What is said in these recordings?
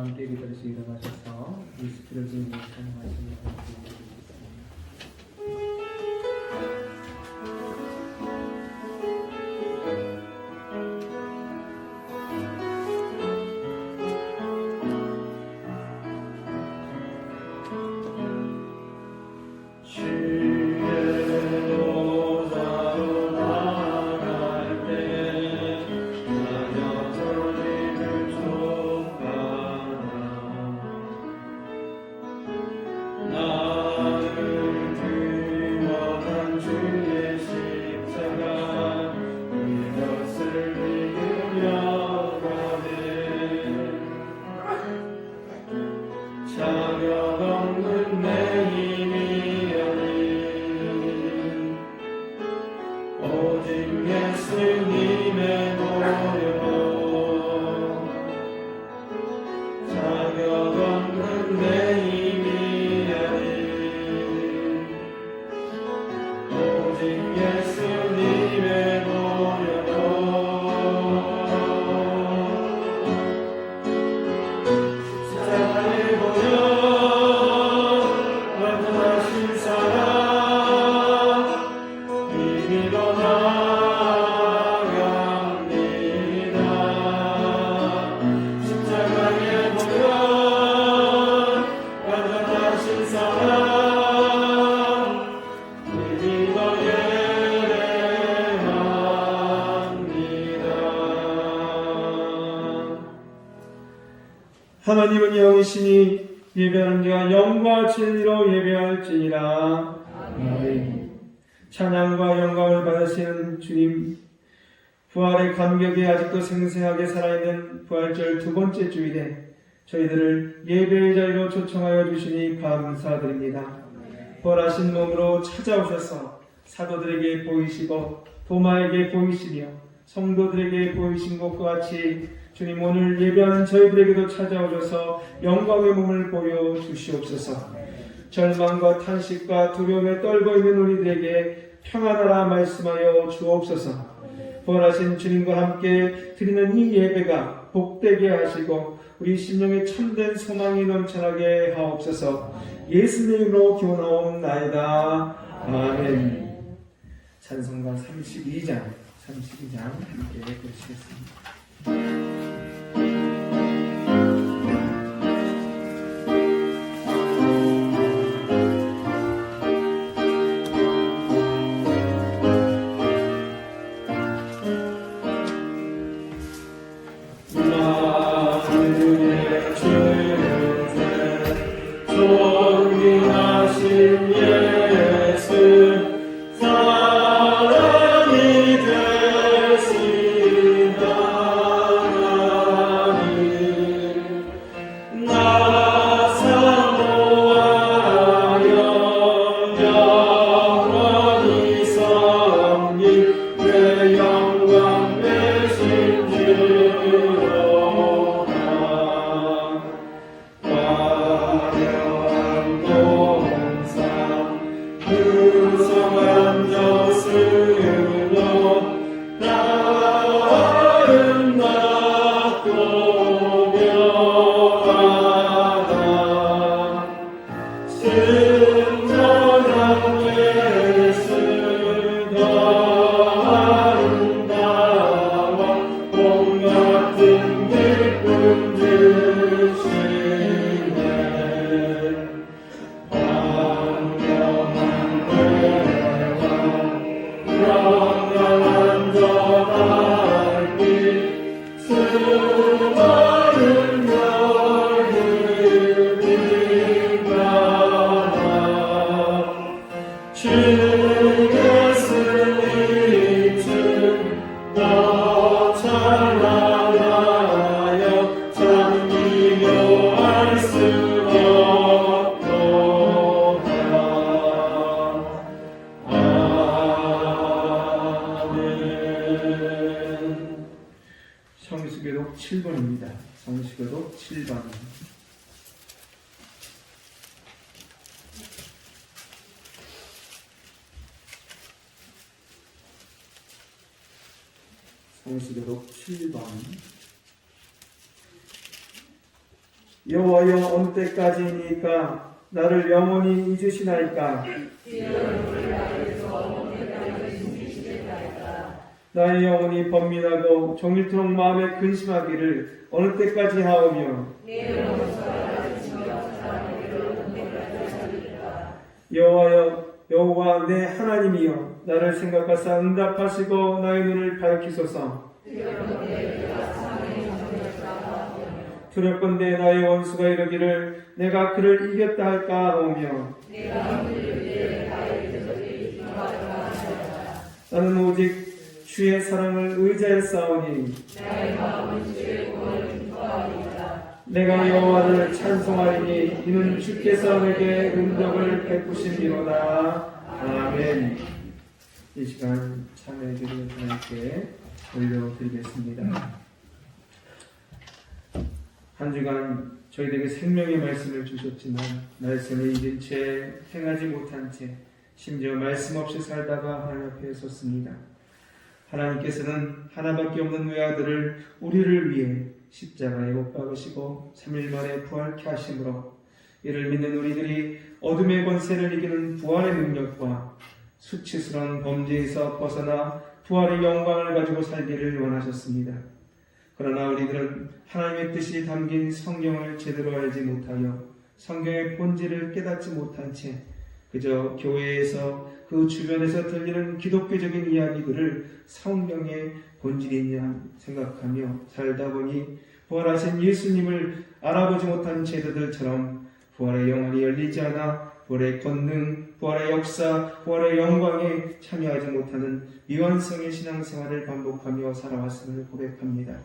함께 기다려서 일어나셔서 미스트를 들고 사용하시는 분들이 하나님은 영이시니 예배하는 자가 영과 진리로 예배할지니라. 아멘. 찬양과 영광을 받으시는 주님, 부활의 감격이 아직도 생생하게 살아있는 부활절 두 번째 주일에 저희들을 예배의 자리로 초청하여 주시니 감사드립니다. 부활하신 몸으로 찾아오셔서 사도들에게 보이시고 도마에게 보이시며 성도들에게 보이신 것과 같이 주님, 오늘 예배하는 저희들에게도 찾아오셔서 영광의 몸을 보여주시옵소서. 절망과 탄식과 두려움에 떨고 있는 우리들에게 평안하라 말씀하여 주옵소서. 부활하신 주님과 함께 드리는 이 예배가 복되게 하시고 우리 심령에 참된 소망이 넘쳐나게 하옵소서. 예수님으로 기원하옵나이다. 아멘. 찬송가 32장 함께 보시겠습니다. 성시교독 7번. 여호와여 어느 때까지이니까 나를 영원히 잊으시나이까. 나의 영혼이 번민하고 종일토록 마음에 근심하기를 어느 때까지 하오며 여호와여 여호와 내 하나님이여 나를 생각하사 응답하시고 나의 눈을 밝히소서. 두렵건대 나의 원수가 이르기를 내가 그를 이겼다 할까 하오며 나는 오직 주의 사랑을 의지하였사오니 내가 여호와를 찬송하리니 이는 주께서 내게 은덕을 베푸심이로다. 아멘. 이 시간 참여해주신 하나님께 올려드리겠습니다. 한 주간 저희들에게 생명의 말씀을 주셨지만 말씀을 잊은 채 행하지 못한 채 심지어 말씀 없이 살다가 하나님 앞에 섰습니다. 하나님께서는 하나밖에 없는 외아들을 우리를 위해 십자가에 못 박으시고 3일 만에 부활케 하심으로 이를 믿는 우리들이 어둠의 권세를 이기는 부활의 능력과 수치스러운 범죄에서 벗어나 부활의 영광을 가지고 살기를 원하셨습니다. 그러나 우리들은 하나님의 뜻이 담긴 성경을 제대로 알지 못하여 성경의 본질을 깨닫지 못한 채 그저 교회에서 그 주변에서 들리는 기독교적인 이야기들을 성경의 본질이냐 생각하며 살다 보니 부활하신 예수님을 알아보지 못한 제자들처럼 부활의 영혼이 열리지 않아 부활의 권능, 부활의 역사, 부활의 영광에 참여하지 못하는 미완성의 신앙생활을 반복하며 살아왔음을 고백합니다.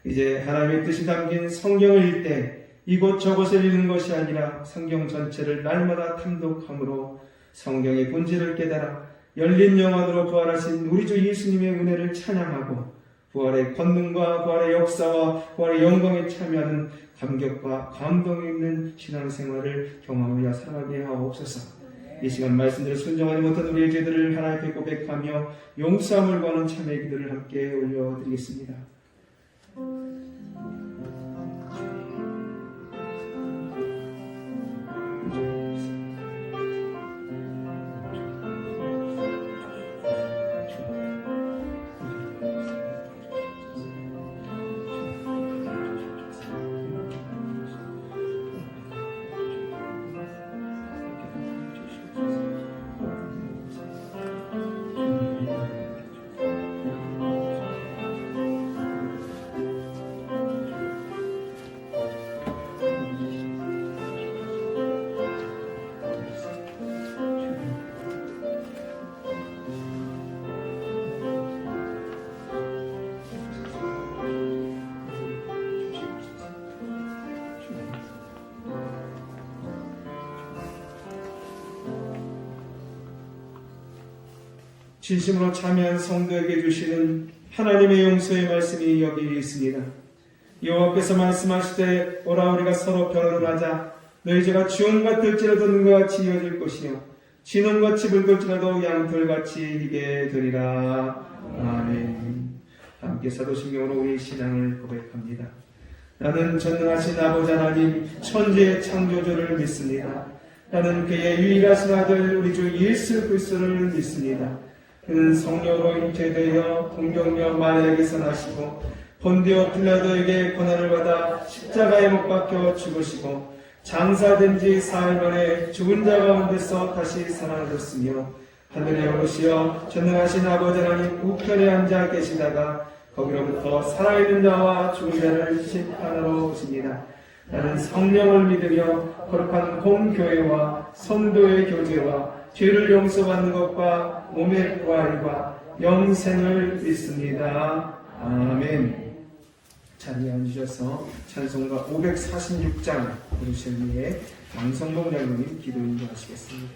이제 하나님의 뜻이 담긴 성경을 읽을 때 이곳저곳을 읽는 것이 아니라 성경 전체를 날마다 탐독함으로 성경의 본질을 깨달아 열린 영안으로 부활하신 우리 주 예수님의 은혜를 찬양하고 부활의 권능과 부활의 역사와 부활의 영광에 참여하는 감격과 감동이 있는 신앙생활을 경험하며 살아가게 하옵소서. 이 시간 말씀대로 순종하지 못한 우리의 죄들을 하나님 앞에 고백하며 용서함을 구하는 참회의 기도를 함께 올려드리겠습니다. 진심으로 참여한 성도에게 주시는 하나님의 용서의 말씀이 여기 있습니다. 여호와께서 말씀하시되 오라 우리가 서로 변론하자. 너희 죄가 주홍 같을지라도 눈과 같이 이어질 것이요 진홍같이 붉을지라도 양털같이 희게 되리라. 아멘. 함께 사도신경으로 우리 신앙을 고백합니다. 나는 전능하신 아버지 하나님 천지의 창조주를 믿습니다. 나는 그의 유일하신 아들 우리 주 예수 그리스도를 믿습니다. 그는 성령으로 잉태되어 동정녀 마리아에게서 나시고 본디오 빌라도에게 고난을 받아 십자가에 못 박혀 죽으시고 장사된 지 사흘 만에 죽은 자 가운데서 다시 살아나셨으며 하늘에 오르시어 전능하신 아버지 하나님 우편에 앉아 계시다가 거기로부터 살아있는 자와 죽은 자를 심판하러 오십니다. 나는 성령을 믿으며 거룩한 공교회와 성도의 교제와 죄를 용서받는 것과 몸의 부활과 영생을 믿습니다. 아멘. 자리에 앉으셔서 찬송가 546장 부르실 위해 강성봉 장로님 기도 인도하시겠습니다.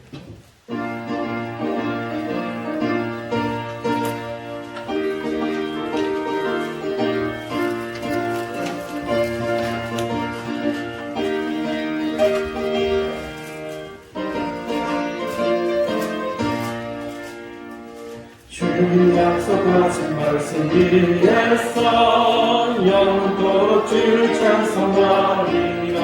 주님 약속하신 말씀 위에서 영원토록 주를 찬송하리라.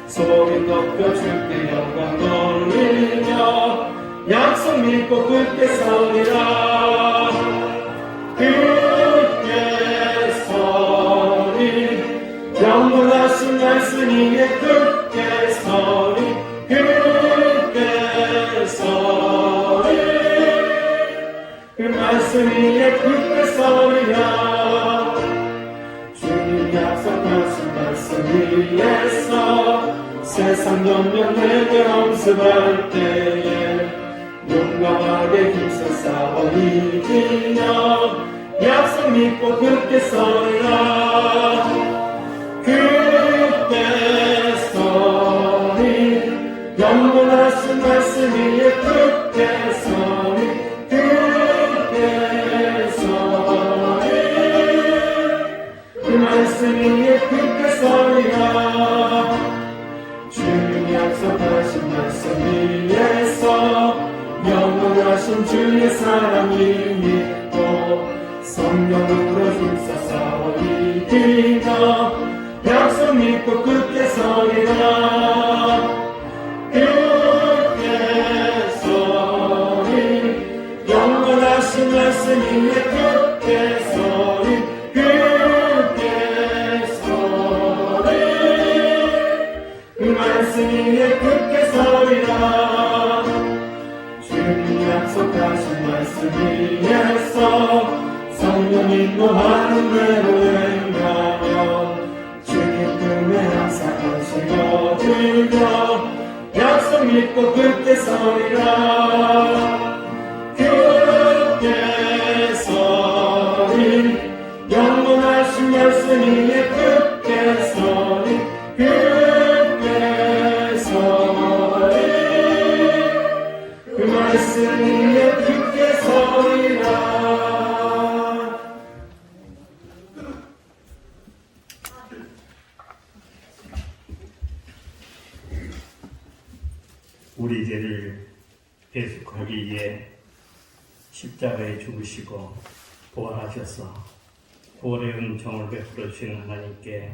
소리 높여 주께 영광 돌리며 약속 믿고 굳게 서리라. 굳게 서리 영원하신 말씀 위에 굳게 서리 굳게 서리 그 말씀 위에 굳게 서리라. 주님 약속하신 말씀 위에서 세상 영영 내게 엄습할 때에 용감하게 힘써 싸워 이기며 약속 믿고 굳게 서리라. 굳게 서리 영원하신 말씀 위에 굳게 서리 굳게 서리 그 말씀 위에 굳게 서리라. 주님 약속하신 말씀 위에서 영원하신 주의 사랑이 믿고 성령으로 힘써 싸워 이기며 약속 믿고 굳게 서리라. 굳게 서리 영원하신 말씀 위에 굳게 서리 굳게 서리 그 말씀 위에 굳게 서리라. 주님 약속하신 말씀 위에서 성령 인도하는 대로 행하며 주님 품에 항상 관심 얻으며 약속 믿고 굳게 서리라. 굳게 서리 영원하신 말씀 위에 굳게 서리 굳게 서리 그 말씀 위에 굳게 서리라. 우리 죄를 대속하기 위해 십자가에 죽으시고 부활하셔서 부활의 은총을 베풀어 주신 하나님께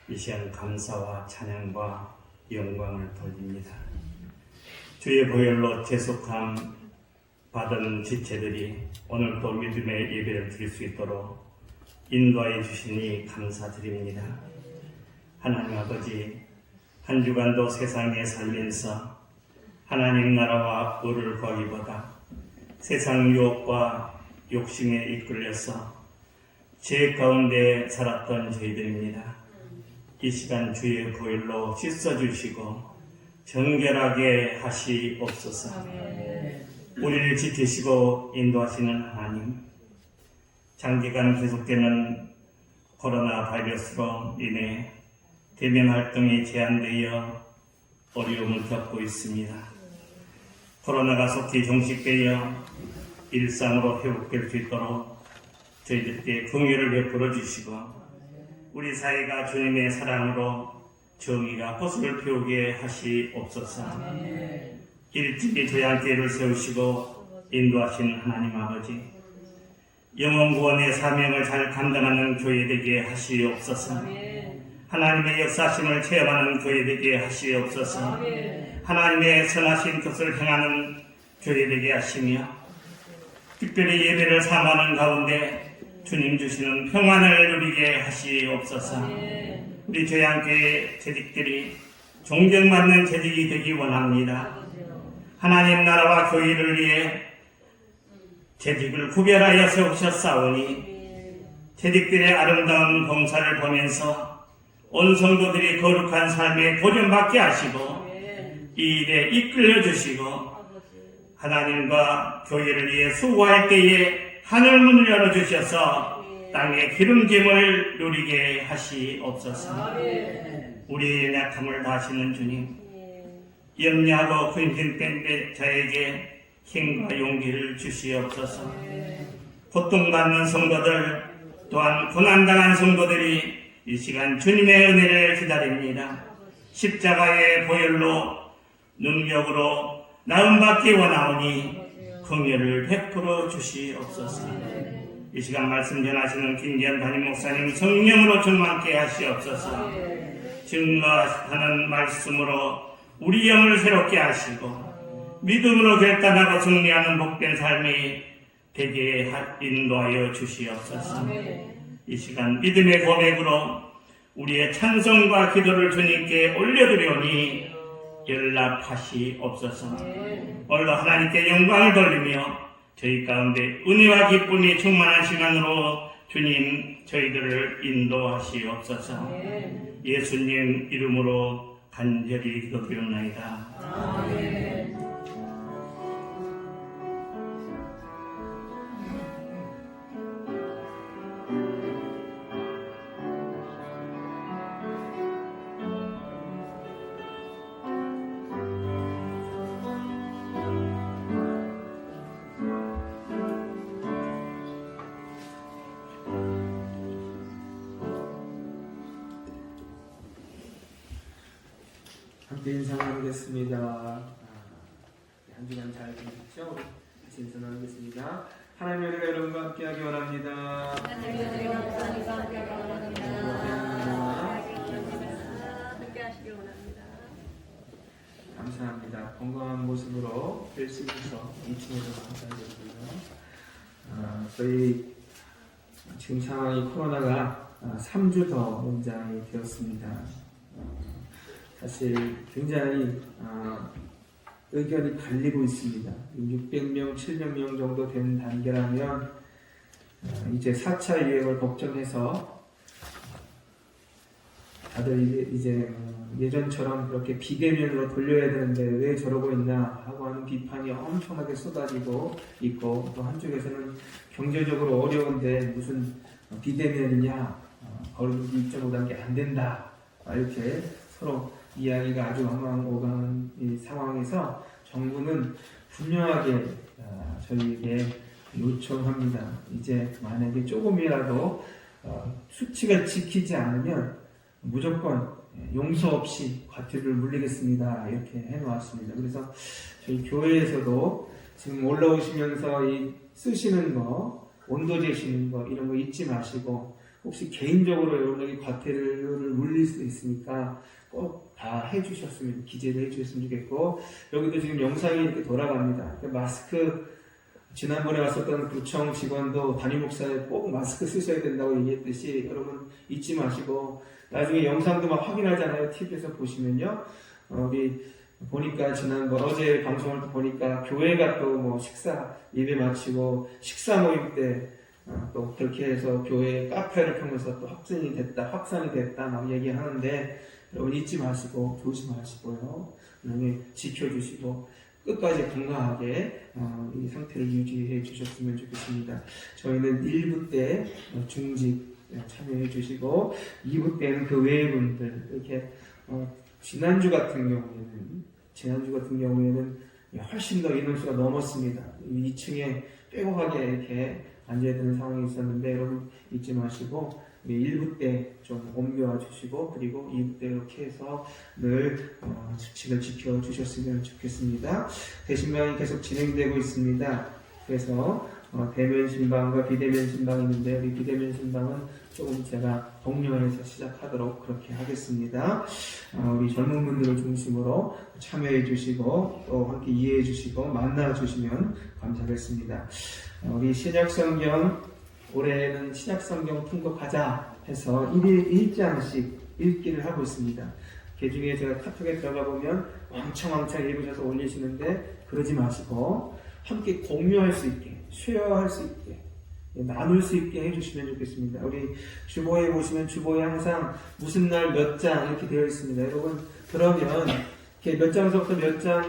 이 시간 감사와 찬양과 영광을 돌립니다. 주의 보혈로 대속함 받은 지체들이 오늘도 믿음의 예배를 드릴 수 있도록 인도하여 주시니 감사드립니다. 하나님 아버지, 한 주간도 세상에 살면서 하나님 나라와 의를 구하기보다 세상 유혹과 욕심에 이끌려서 죄 가운데 살았던 저희들입니다. 이 시간 주의 보혈로 씻어주시고 정결하게 하시옵소서. 우리를 지키시고 인도하시는 하나님, 장기간 계속되는 코로나 바이러스로 인해 대면 활동이 제한되어 어려움을 겪고 있습니다. 코로나가 속히 종식되어 일상으로 회복될 수 있도록 저희들께 긍휼을 베풀어 주시고 우리 사회가 주님의 사랑으로 정의가 꽃을 피우게 하시옵소서. 일찍이 조양교회를 세우시고 인도하신 하나님 아버지, 영혼 구원의 사명을 잘 감당하는 교회 되게 하시옵소서. 하나님의 역사심을 체험하는 교회 되게 하시옵소서. 하나님의 선하신 뜻을 행하는 교회 되게 하시며 특별히 예배를 삼하는 가운데 주님 주시는 평안을 누리게 하시옵소서. 우리 조양교회 재직들이 존경받는 재직이 되기 원합니다. 하나님 나라와 교회를 위해 재직을 구별하여 세우셨사오니 재직들의 아름다운 봉사를 보면서 온 성도들이 거룩한 삶에 도전받게 하시고 이 일에 이끌려 주시고 하나님과 교회를 위해 수고할 때에 하늘문을 열어주셔서 땅의 기름짐을 누리게 하시옵소서. 우리의 연약함을 다하시는 주님, 염려하고 근심된 자에게 힘과 용기를 주시옵소서. 고통받는 성도들 또한 고난당한 성도들이 이 시간 주님의 은혜를 기다립니다. 십자가의 보혈로 능력으로 나음받기 원하오니 긍휼을 베풀어 주시옵소서. 이 시간 말씀 전하시는 김기현 담임 목사님 성령으로 충만케 하시옵소서. 증거하는 말씀으로 우리 영을 새롭게 하시고 믿음으로 결단하고 승리하는 복된 삶이 되게 인도하여 주시옵소서. 이 시간 믿음의 고백으로 우리의 찬송과 기도를 주님께 올려드리오니 연락하시옵소서. 오늘도 하나님께 영광을 돌리며 저희 가운데 은혜와 기쁨이 충만한 시간으로 주님 저희들을 인도하시옵소서. 예수님 이름으로 간절히 기도드리옵나이다. 아멘. 함께 인사 나누겠습니다. 한 주간 잘 지내셨죠? 같이 인사 나누겠습니다. 하나님의 은혜가 여러분과 함께하기 원합니다. 감사합니다. 건강한 모습으로 뵐수있어서 2층에서 감사드립니다. 저희 지금 상황이 코로나가 3주 더 연장이 되었습니다. 사실 굉장히 의견이 갈리고 있습니다. 600명, 700명 정도 된 단계라면 이제 4차 유행을 걱정해서 다들 이제 예전처럼 그렇게 비대면으로 돌려야 되는데 왜 저러고 있나 하고 하는 비판이 엄청나게 쏟아지고 있고, 또 한쪽에서는 경제적으로 어려운데 무슨 비대면이냐, 거리두기 일정 못한 게 안 된다, 이렇게 서로 이야기가 아주 왕왕오가는 이 상황에서 정부는 분명하게 저희에게 요청합니다. 이제 만약에 조금이라도 수치가 지키지 않으면 무조건 용서 없이 과태료를 물리겠습니다, 이렇게 해놓았습니다. 그래서 저희 교회에서도 지금 올라오시면서 이 쓰시는 거, 온도 재시는 거 이런 거 잊지 마시고, 혹시 개인적으로 여러분에게 과태료를 물릴 수 있으니까 꼭 다 해주셨으면, 기재를 해주셨으면 좋겠고, 여기도 지금 영상이 이렇게 돌아갑니다. 마스크, 지난번에 왔었던 구청 직원도 담임 목사에 꼭 마스크 쓰셔야 된다고 얘기했듯이 여러분 잊지 마시고, 나중에 영상도 막 확인하잖아요. TV에서 보시면요. 우리 보니까 어제 방송을 보니까 교회가 또 뭐 식사 예배 마치고 식사 모임 때 또 그렇게 해서 교회 카페를 펴면서 또 확산이 됐다 막 얘기하는데, 여러분 잊지 마시고 조심하시고요. 그다음에 지켜주시고 끝까지 건강하게 이 상태를 유지해 주셨으면 좋겠습니다. 저희는 1부 때 중직 참여해 주시고 2부 때는 그 외의 분들, 이렇게 지난주 같은 경우에는 훨씬 더 인원수가 넘었습니다. 2층에 빼곡하게 이렇게 앉아야 되는 상황이 있었는데, 여러분 잊지 마시고 1부 때 좀 옮겨와 주시고, 그리고 2부 때 이렇게 해서 늘 수칙을 지켜 주셨으면 좋겠습니다. 대신방이 계속 진행되고 있습니다. 그래서 대면 신방과 비대면 신방이 있는데, 우리 비대면 신방은 조금 제가 독려해서 시작하도록 그렇게 하겠습니다. 우리 젊은 분들을 중심으로 참여해 주시고 또 함께 이해해 주시고 만나 주시면 감사하겠습니다. 우리 신약성경, 올해는 신약성경 통독하자 해서 1일 1장씩 읽기를 하고 있습니다. 그 중에 제가 카톡에 들어가 보면 왕창 읽으셔서 올리시는데, 그러지 마시고 함께 공유할 수 있게, 쉐어할 수 있게, 나눌 수 있게 해주시면 좋겠습니다. 우리 주보에 보시면 주보에 항상 무슨 날 몇 장 이렇게 되어 있습니다. 여러분, 그러면 이렇게 몇 장서부터 몇 장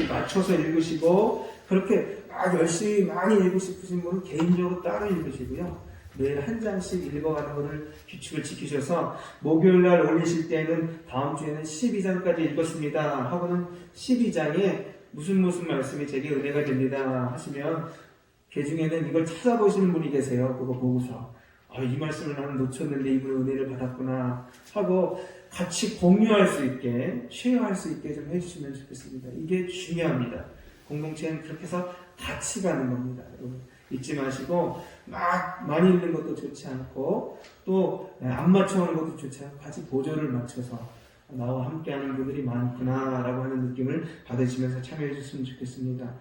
맞춰서 읽으시고, 그렇게 막 열심히 많이 읽고 싶으신 분은 개인적으로 따로 읽으시고요. 매일 한 장씩 읽어가는 것을 규칙을 지키셔서 목요일날 올리실 때는 다음 주에는 12장까지 읽었습니다 하고는 12장에 무슨 말씀이 제게 은혜가 됩니다 하시면, 그 중에는 이걸 찾아보시는 분이 계세요. 그거 보고서 이 말씀을 나는 놓쳤는데 이분의 은혜를 받았구나 하고 같이 공유할 수 있게, 쉐어할 수 있게 좀 해주시면 좋겠습니다. 이게 중요합니다. 공동체는 그렇게 해서 같이 가는 겁니다. 여러분 잊지 마시고 막 많이 읽는 것도 좋지 않고 또 안 맞춰오는 것도 좋지 않고 같이 보조를 맞춰서 나와 함께하는 분들이 많구나라고 하는 느낌을 받으시면서 참여해 주셨으면 좋겠습니다.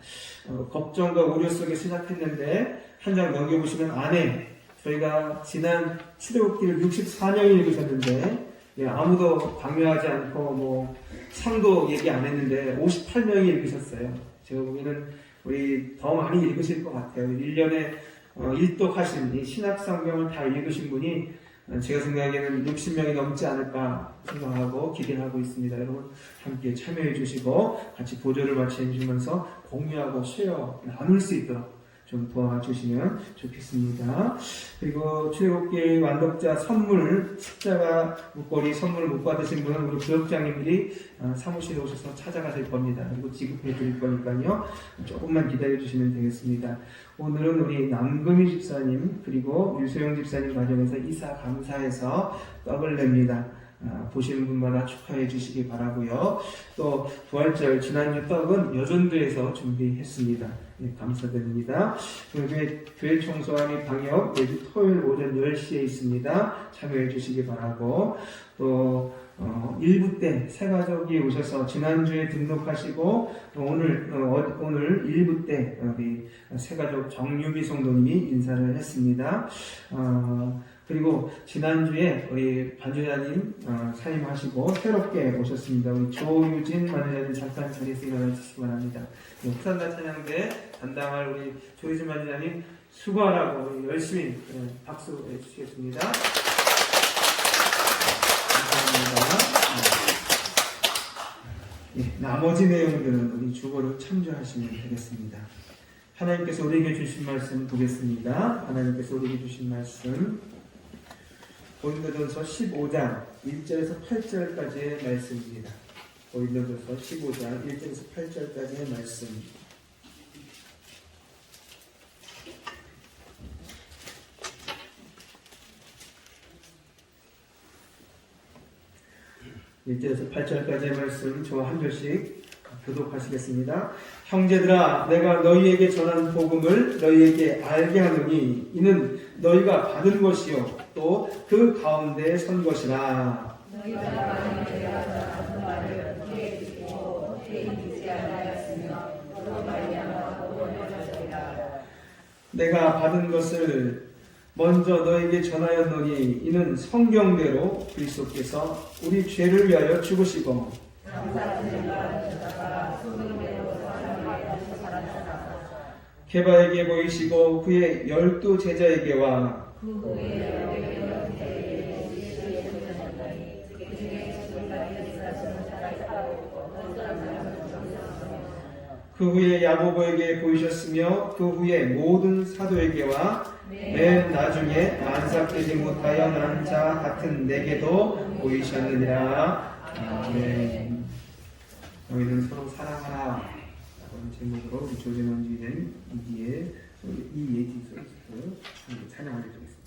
걱정과 우려 속에 시작했는데 한 장 넘겨보시면 안에 저희가 지난 출애굽기를 64명이 읽으셨는데 아무도 강요하지 않고 뭐 상도 얘기 안 했는데 58명이 읽으셨어요. 제가 보기에는 우리 더 많이 읽으실 것 같아요. 1년에 일독하신 이 신약성경을 다 읽으신 분이 제가 생각에는 60명이 넘지 않을까 생각하고 기대하고 있습니다. 여러분 함께 참여해 주시고 같이 보조를 마치해 주시면서 공유하고 쉐어 나눌 수 있도록 좀 도와주시면 좋겠습니다. 그리고 출애굽기 완독자 선물 십자가 목걸이 선물을 못 받으신 분은 우리 부역장님들이 사무실에 오셔서 찾아가실 겁니다. 그리고 지급해 드릴 거니까요. 조금만 기다려 주시면 되겠습니다. 오늘은 우리 남금희 집사님 그리고 유소영 집사님 가정에서 이사 감사해서 떡을 냅니다. 보시는 분마다 축하해 주시기 바라고요. 또 부활절 지난주 떡은 여전도에서 준비했습니다. 네, 감사드립니다. 교회 청소하기 방역 매주 토요일 오전 10시에 있습니다. 참여해 주시기 바라고 또 1부 때 새가족이 오셔서 지난주에 등록하시고 오늘 1부 때 우리 새가족 정유미 성도님이 인사를 했습니다. 그리고 지난주에 우리 반주자님 사임하시고 새롭게 오셨습니다. 우리 조유진 반주자님 잠깐 자리에서 일어나 주시기 바랍니다. 흑산단 찬양대 담당할 우리 조유진 반주자님 수고하라고 열심히 박수 해주시겠습니다. 감사합니다. 나머지 내용들은 우리 주보를 참조하시면 되겠습니다. 하나님께서 우리에게 주신 말씀 보겠습니다. 하나님께서 우리에게 주신 말씀 고린도전서 15장 1절에서 8절까지의 말씀입니다. 고린도전서 15장 1절에서 8절까지의 말씀. (1절에서 8절까지의 말씀) 저와 한 절씩 교독하시겠습니다. 형제들아, 내가 너희에게 전한 복음을 너희에게 알게 하노니 이는 너희가 받은 것이요 또 그 가운데 선 것이라. 내가 받은 것을 먼저 너에게 전하였노니 이는 성경대로 그리스도께서 우리 죄를 위하여 죽으시고 게바에게 보이시고 그의 12 제자에게와 그 후에 야고보에게 보이셨으며 그 후에 모든 사도에게와 맨 나중에 안삭되지 못하여 난 자 같은 내게도 보이셨느니라. 아멘. 너희는 서로 사랑하라 라는 제목으로 조재원 주인 이기의 이예지 소리스 찬양을 해주겠습니다.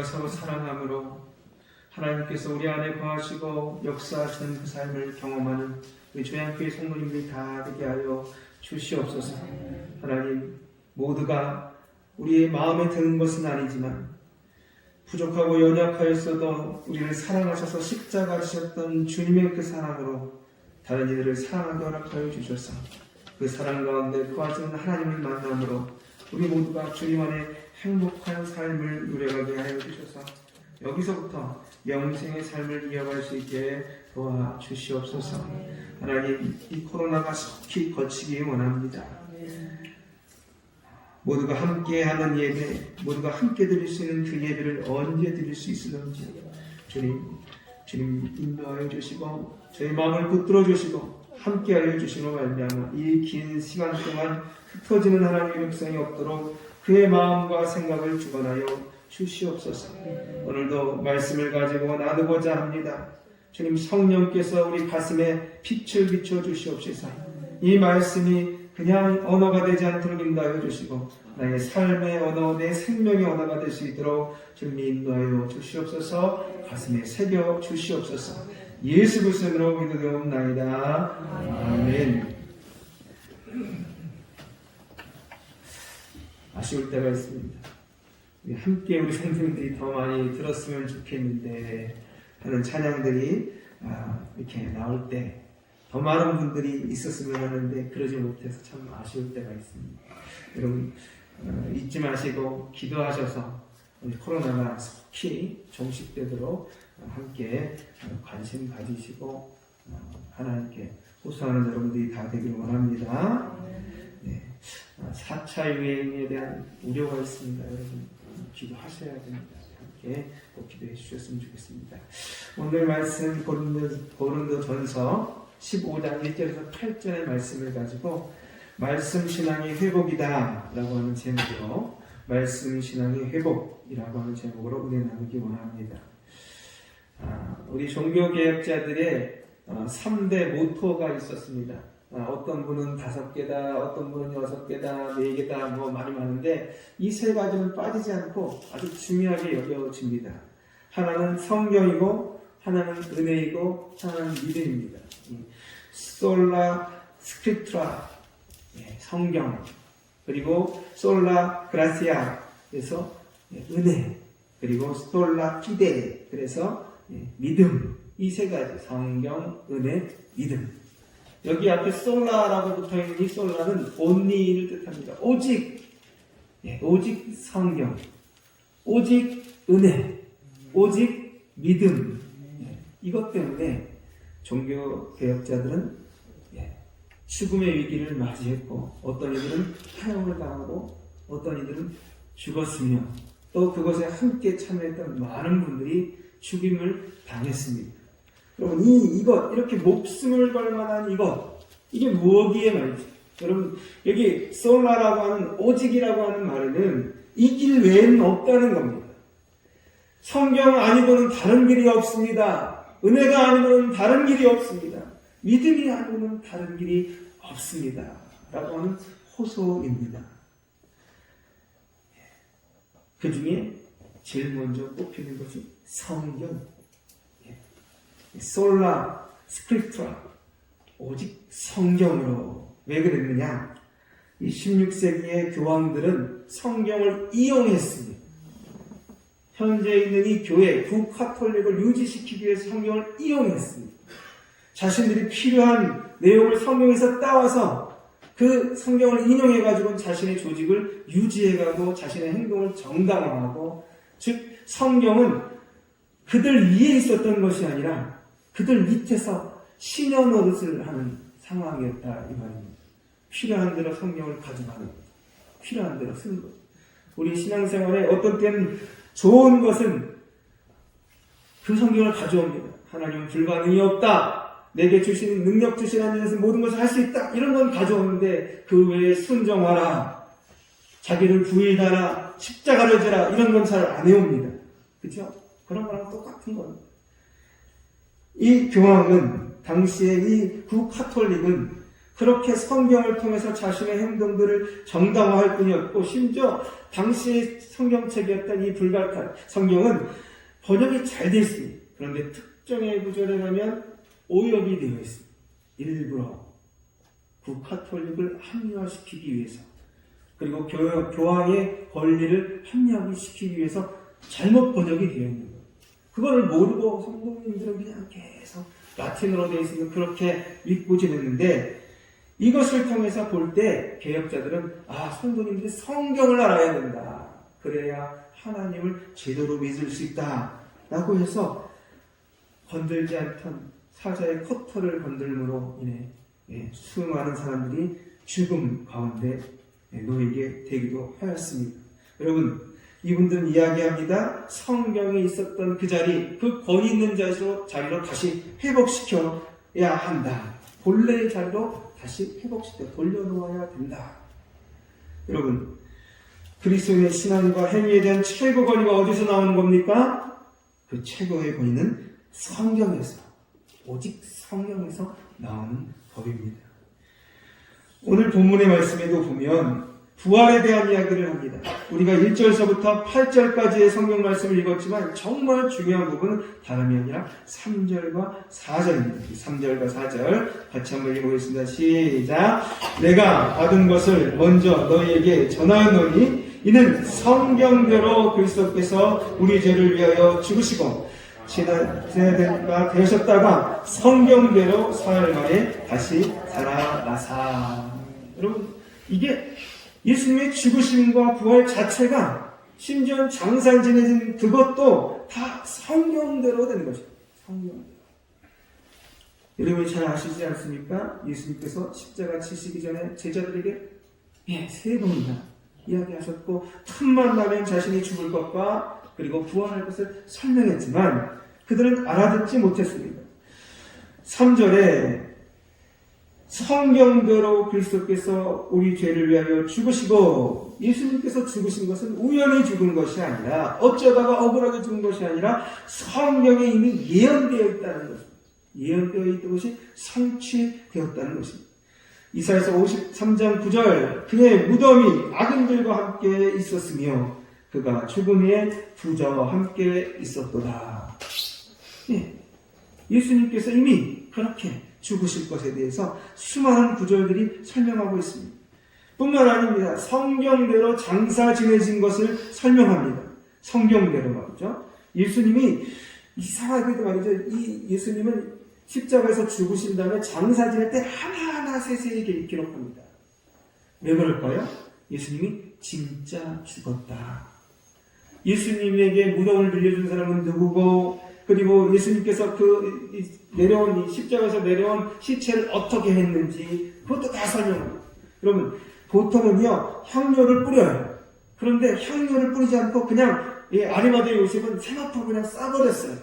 서로 사랑함으로 하나님께서 우리 안에 거하시고 역사하시는 그 삶을 경험하는 우리 조양교회 성도님들이 다 되게 하여 주시옵소서. 하나님, 모두가 우리의 마음에 드는 것은 아니지만 부족하고 연약하였어도 우리를 사랑하셔서 십자가 지셨던 주님의 그 사랑으로 다른 이들을 사랑하게 허락하여 주셔서 그 사랑 가운데 거하시는 하나님을 만남으로 우리 모두가 주님 안에 행복한 삶을 누려가게 하여 주셔서 여기서부터 영생의 삶을 이어갈 수 있게 도와주시옵소서. 하나님, 이 코로나가 속히 거치기 원합니다. 모두가 함께하는 예배, 모두가 함께 드릴 수 있는 그 예배를 언제 드릴 수 있을런지 주님 인도하여 주시고 저희 마음을 붙들어 주시고 함께하여 주시고 말미암아 이 긴 시간 동안 흩어지는 하나님의 백성이 없도록 그의 마음과 생각을 주관하여 주시옵소서. 오늘도 말씀을 가지고 나누고자 합니다. 주님, 성령께서 우리 가슴에 빛을 비춰 주시옵소서. 이 말씀이 그냥 언어가 되지 않도록 인도하여 주시고 나의 삶의 언어, 내 생명의 언어가 될 수 있도록 주님 인도하여 주시옵소서. 가슴에 새겨 주시옵소서. 예수 그리스도로 기도드리옵나이다. 아멘. 아쉬울 때가 있습니다. 함께 우리 성도님들이 더 많이 들었으면 좋겠는데 하는 찬양들이 이렇게 나올 때 더 많은 분들이 있었으면 하는데 그러지 못해서 참 아쉬울 때가 있습니다. 여러분 잊지 마시고 기도하셔서 코로나가 속히 종식되도록 함께 관심 가지시고 하나님께 호소하는 여러분들이 다 되기를 원합니다. 네. 4차 유행에 대한 우려가 있습니다. 여러분 기도하셔야 됩니다. 함께 꼭 기도해 주셨으면 좋겠습니다. 오늘 말씀 고린도전서 15장 1절에서 8절의 말씀을 가지고 말씀 신앙의 회복이다 라고 하는 제목으로 말씀 신앙의 회복이라고 하는 제목으로 은혜 나누기 원합니다. 우리 종교개혁자들의 3대 모토가 있었습니다. 어떤 분은 5개다, 어떤 분은 6개다, 4개다, 뭐 말이 많은데 이 세 가지는 빠지지 않고 아주 중요하게 여겨집니다. 하나는 성경이고, 하나는 은혜이고, 하나는 믿음입니다. 솔라 스크립트라, 성경, 그리고 솔라 그라시아, 그래서 은혜, 그리고 솔라 피데, 그래서 믿음. 이 세 가지, 성경, 은혜, 믿음. 여기 앞에 솔라라고 붙어있는 이 솔라는 only를 뜻합니다. 오직, 오직 성경, 오직 은혜, 오직 믿음. 이것 때문에 종교개혁자들은 죽음의 위기를 맞이했고 어떤 이들은 사형을 당하고 어떤 이들은 죽었으며 또 그것에 함께 참여했던 많은 분들이 죽임을 당했습니다. 여러분 이것 이렇게 목숨을 걸 만한 이게 무엇이에 말이죠. 여러분 여기 솔라라고 하는 오직이라고 하는 말에는 이 길 외에는 없다는 겁니다. 성경 아니고는 다른 길이 없습니다. 은혜가 아니고는 다른 길이 없습니다. 믿음이 아니고는 다른 길이 없습니다. 라고 하는 호소입니다. 그 중에 제일 먼저 꼽히는 것이 성경. 솔라 스크립트라, 오직 성경으로. 왜 그랬느냐? 이 16세기의 교황들은 성경을 이용했습니다. 현재 있는 이 교회, 구카톨릭을 유지시키기 위해서 성경을 이용했습니다. 자신들이 필요한 내용을 성경에서 따와서 그 성경을 인용해가지고 자신의 조직을 유지해가고 자신의 행동을 정당화하고, 즉 성경은 그들 위에 있었던 것이 아니라 그들 밑에서 신여 노릇을 하는 상황이었다 이 말입니다. 필요한 대로 성경을 가져가는 것, 필요한 대로 쓰는 것. 우리 신앙생활에 어떤 때는 좋은 것은 그 성경을 가져옵니다. 하나님은 불가능이 없다. 내게 주신 능력 주신 하나님께서 모든 것을 할 수 있다. 이런 건 가져오는데 그 외에 순종하라, 자기를 부인하라, 십자가를 지라 이런 건 잘 안 해옵니다. 그렇죠? 그런 거랑 똑같은 겁니다. 이 교황은 당시에 이 구카톨릭은 그렇게 성경을 통해서 자신의 행동들을 정당화할 뿐이었고, 심지어 당시의 성경책이었던 이 불가탄 성경은 번역이 잘 되어 있습니다. 그런데 특정의 구절에 가면 오역이 되어 있습니다. 일부러 구카톨릭을 합리화시키기 위해서, 그리고 교황의 권리를 합리화시키기 위해서 잘못 번역이 되어 있는 거예요. 그거를 모르고 성도님들은 그냥 계속 라틴어로 되어 있으니까 그렇게 믿고 지냈는데, 이것을 통해서 볼 때 개혁자들은 성도님들이 성경을 알아야 된다. 그래야 하나님을 제대로 믿을 수 있다. 라고 해서 건들지 않던 사자의 커터를 건들므로 인해 수많은 사람들이 죽음 가운데 놓이게 되기도 하였습니다. 여러분, 이분들은 이야기합니다. 성경에 있었던 그 자리, 그 권위 있는 자리로 다시 회복시켜야 한다. 본래의 자리로 다시 회복시켜 돌려놓아야 된다. 여러분, 그리스도의 신앙과 행위에 대한 최고 권위가 어디서 나오는 겁니까? 그 최고의 권위는 성경에서, 오직 성경에서 나오는 법입니다. 오늘 본문의 말씀에도 보면 부활에 대한 이야기를 합니다. 우리가 1절서부터 8절까지의 성경 말씀을 읽었지만 정말 중요한 부분은 다름이 아니라 3절과 4절입니다. 3절과 4절 같이 한번 읽어보겠습니다. 시작! 내가 받은 것을 먼저 너희에게 전하였노니 이는 성경대로 그리스도께서 우리 죄를 위하여 죽으시고 지나가 되셨다가 성경대로 사흘 만에 다시 살아나사. 여러분, 이게 예수님의 죽으심과 부활 자체가, 심지어 장사 지내진 그것도 다 성경대로 된 것입니다. 성경대로. 여러분이 잘 아시지 않습니까? 예수님께서 십자가 지시기 전에 제자들에게 3번이나 이야기하셨고, 틈만 나면 자신이 죽을 것과 그리고 부활할 것을 설명했지만 그들은 알아듣지 못했습니다. 3절에 성경대로 그리스도께서 우리 죄를 위하여 죽으시고, 예수님께서 죽으신 것은 우연히 죽은 것이 아니라, 어쩌다가 억울하게 죽은 것이 아니라 성경에 이미 예언되어 있다는 것입니다. 예언되어 있던 것이 성취되었다는 것입니다. 이사야서 53장 9절, 그의 무덤이 악인들과 함께 있었으며 그가 죽은 후에 부자와 함께 있었도다. 예수님께서 이미 그렇게 죽으실 것에 대해서 수많은 구절들이 설명하고 있습니다. 뿐만 아닙니다. 성경대로 장사 지내진 것을 설명합니다. 성경대로 말이죠. 예수님이 이상하게도 말이죠. 이 예수님은 십자가에서 죽으신 다음에 장사 지낼 때 하나하나 세세히 기록합니다. 왜 그럴까요? 예수님이 진짜 죽었다. 예수님에게 무덤을 빌려준 사람은 누구고, 그리고 예수님께서 내려온 이 십자가에서 내려온 시체를 어떻게 했는지 그것도 다 설명합니다. 여러분, 보통은요 향료를 뿌려요. 그런데 향료를 뿌리지 않고 그냥 아리마대 요셉은 세마포 그냥 싸버렸어요.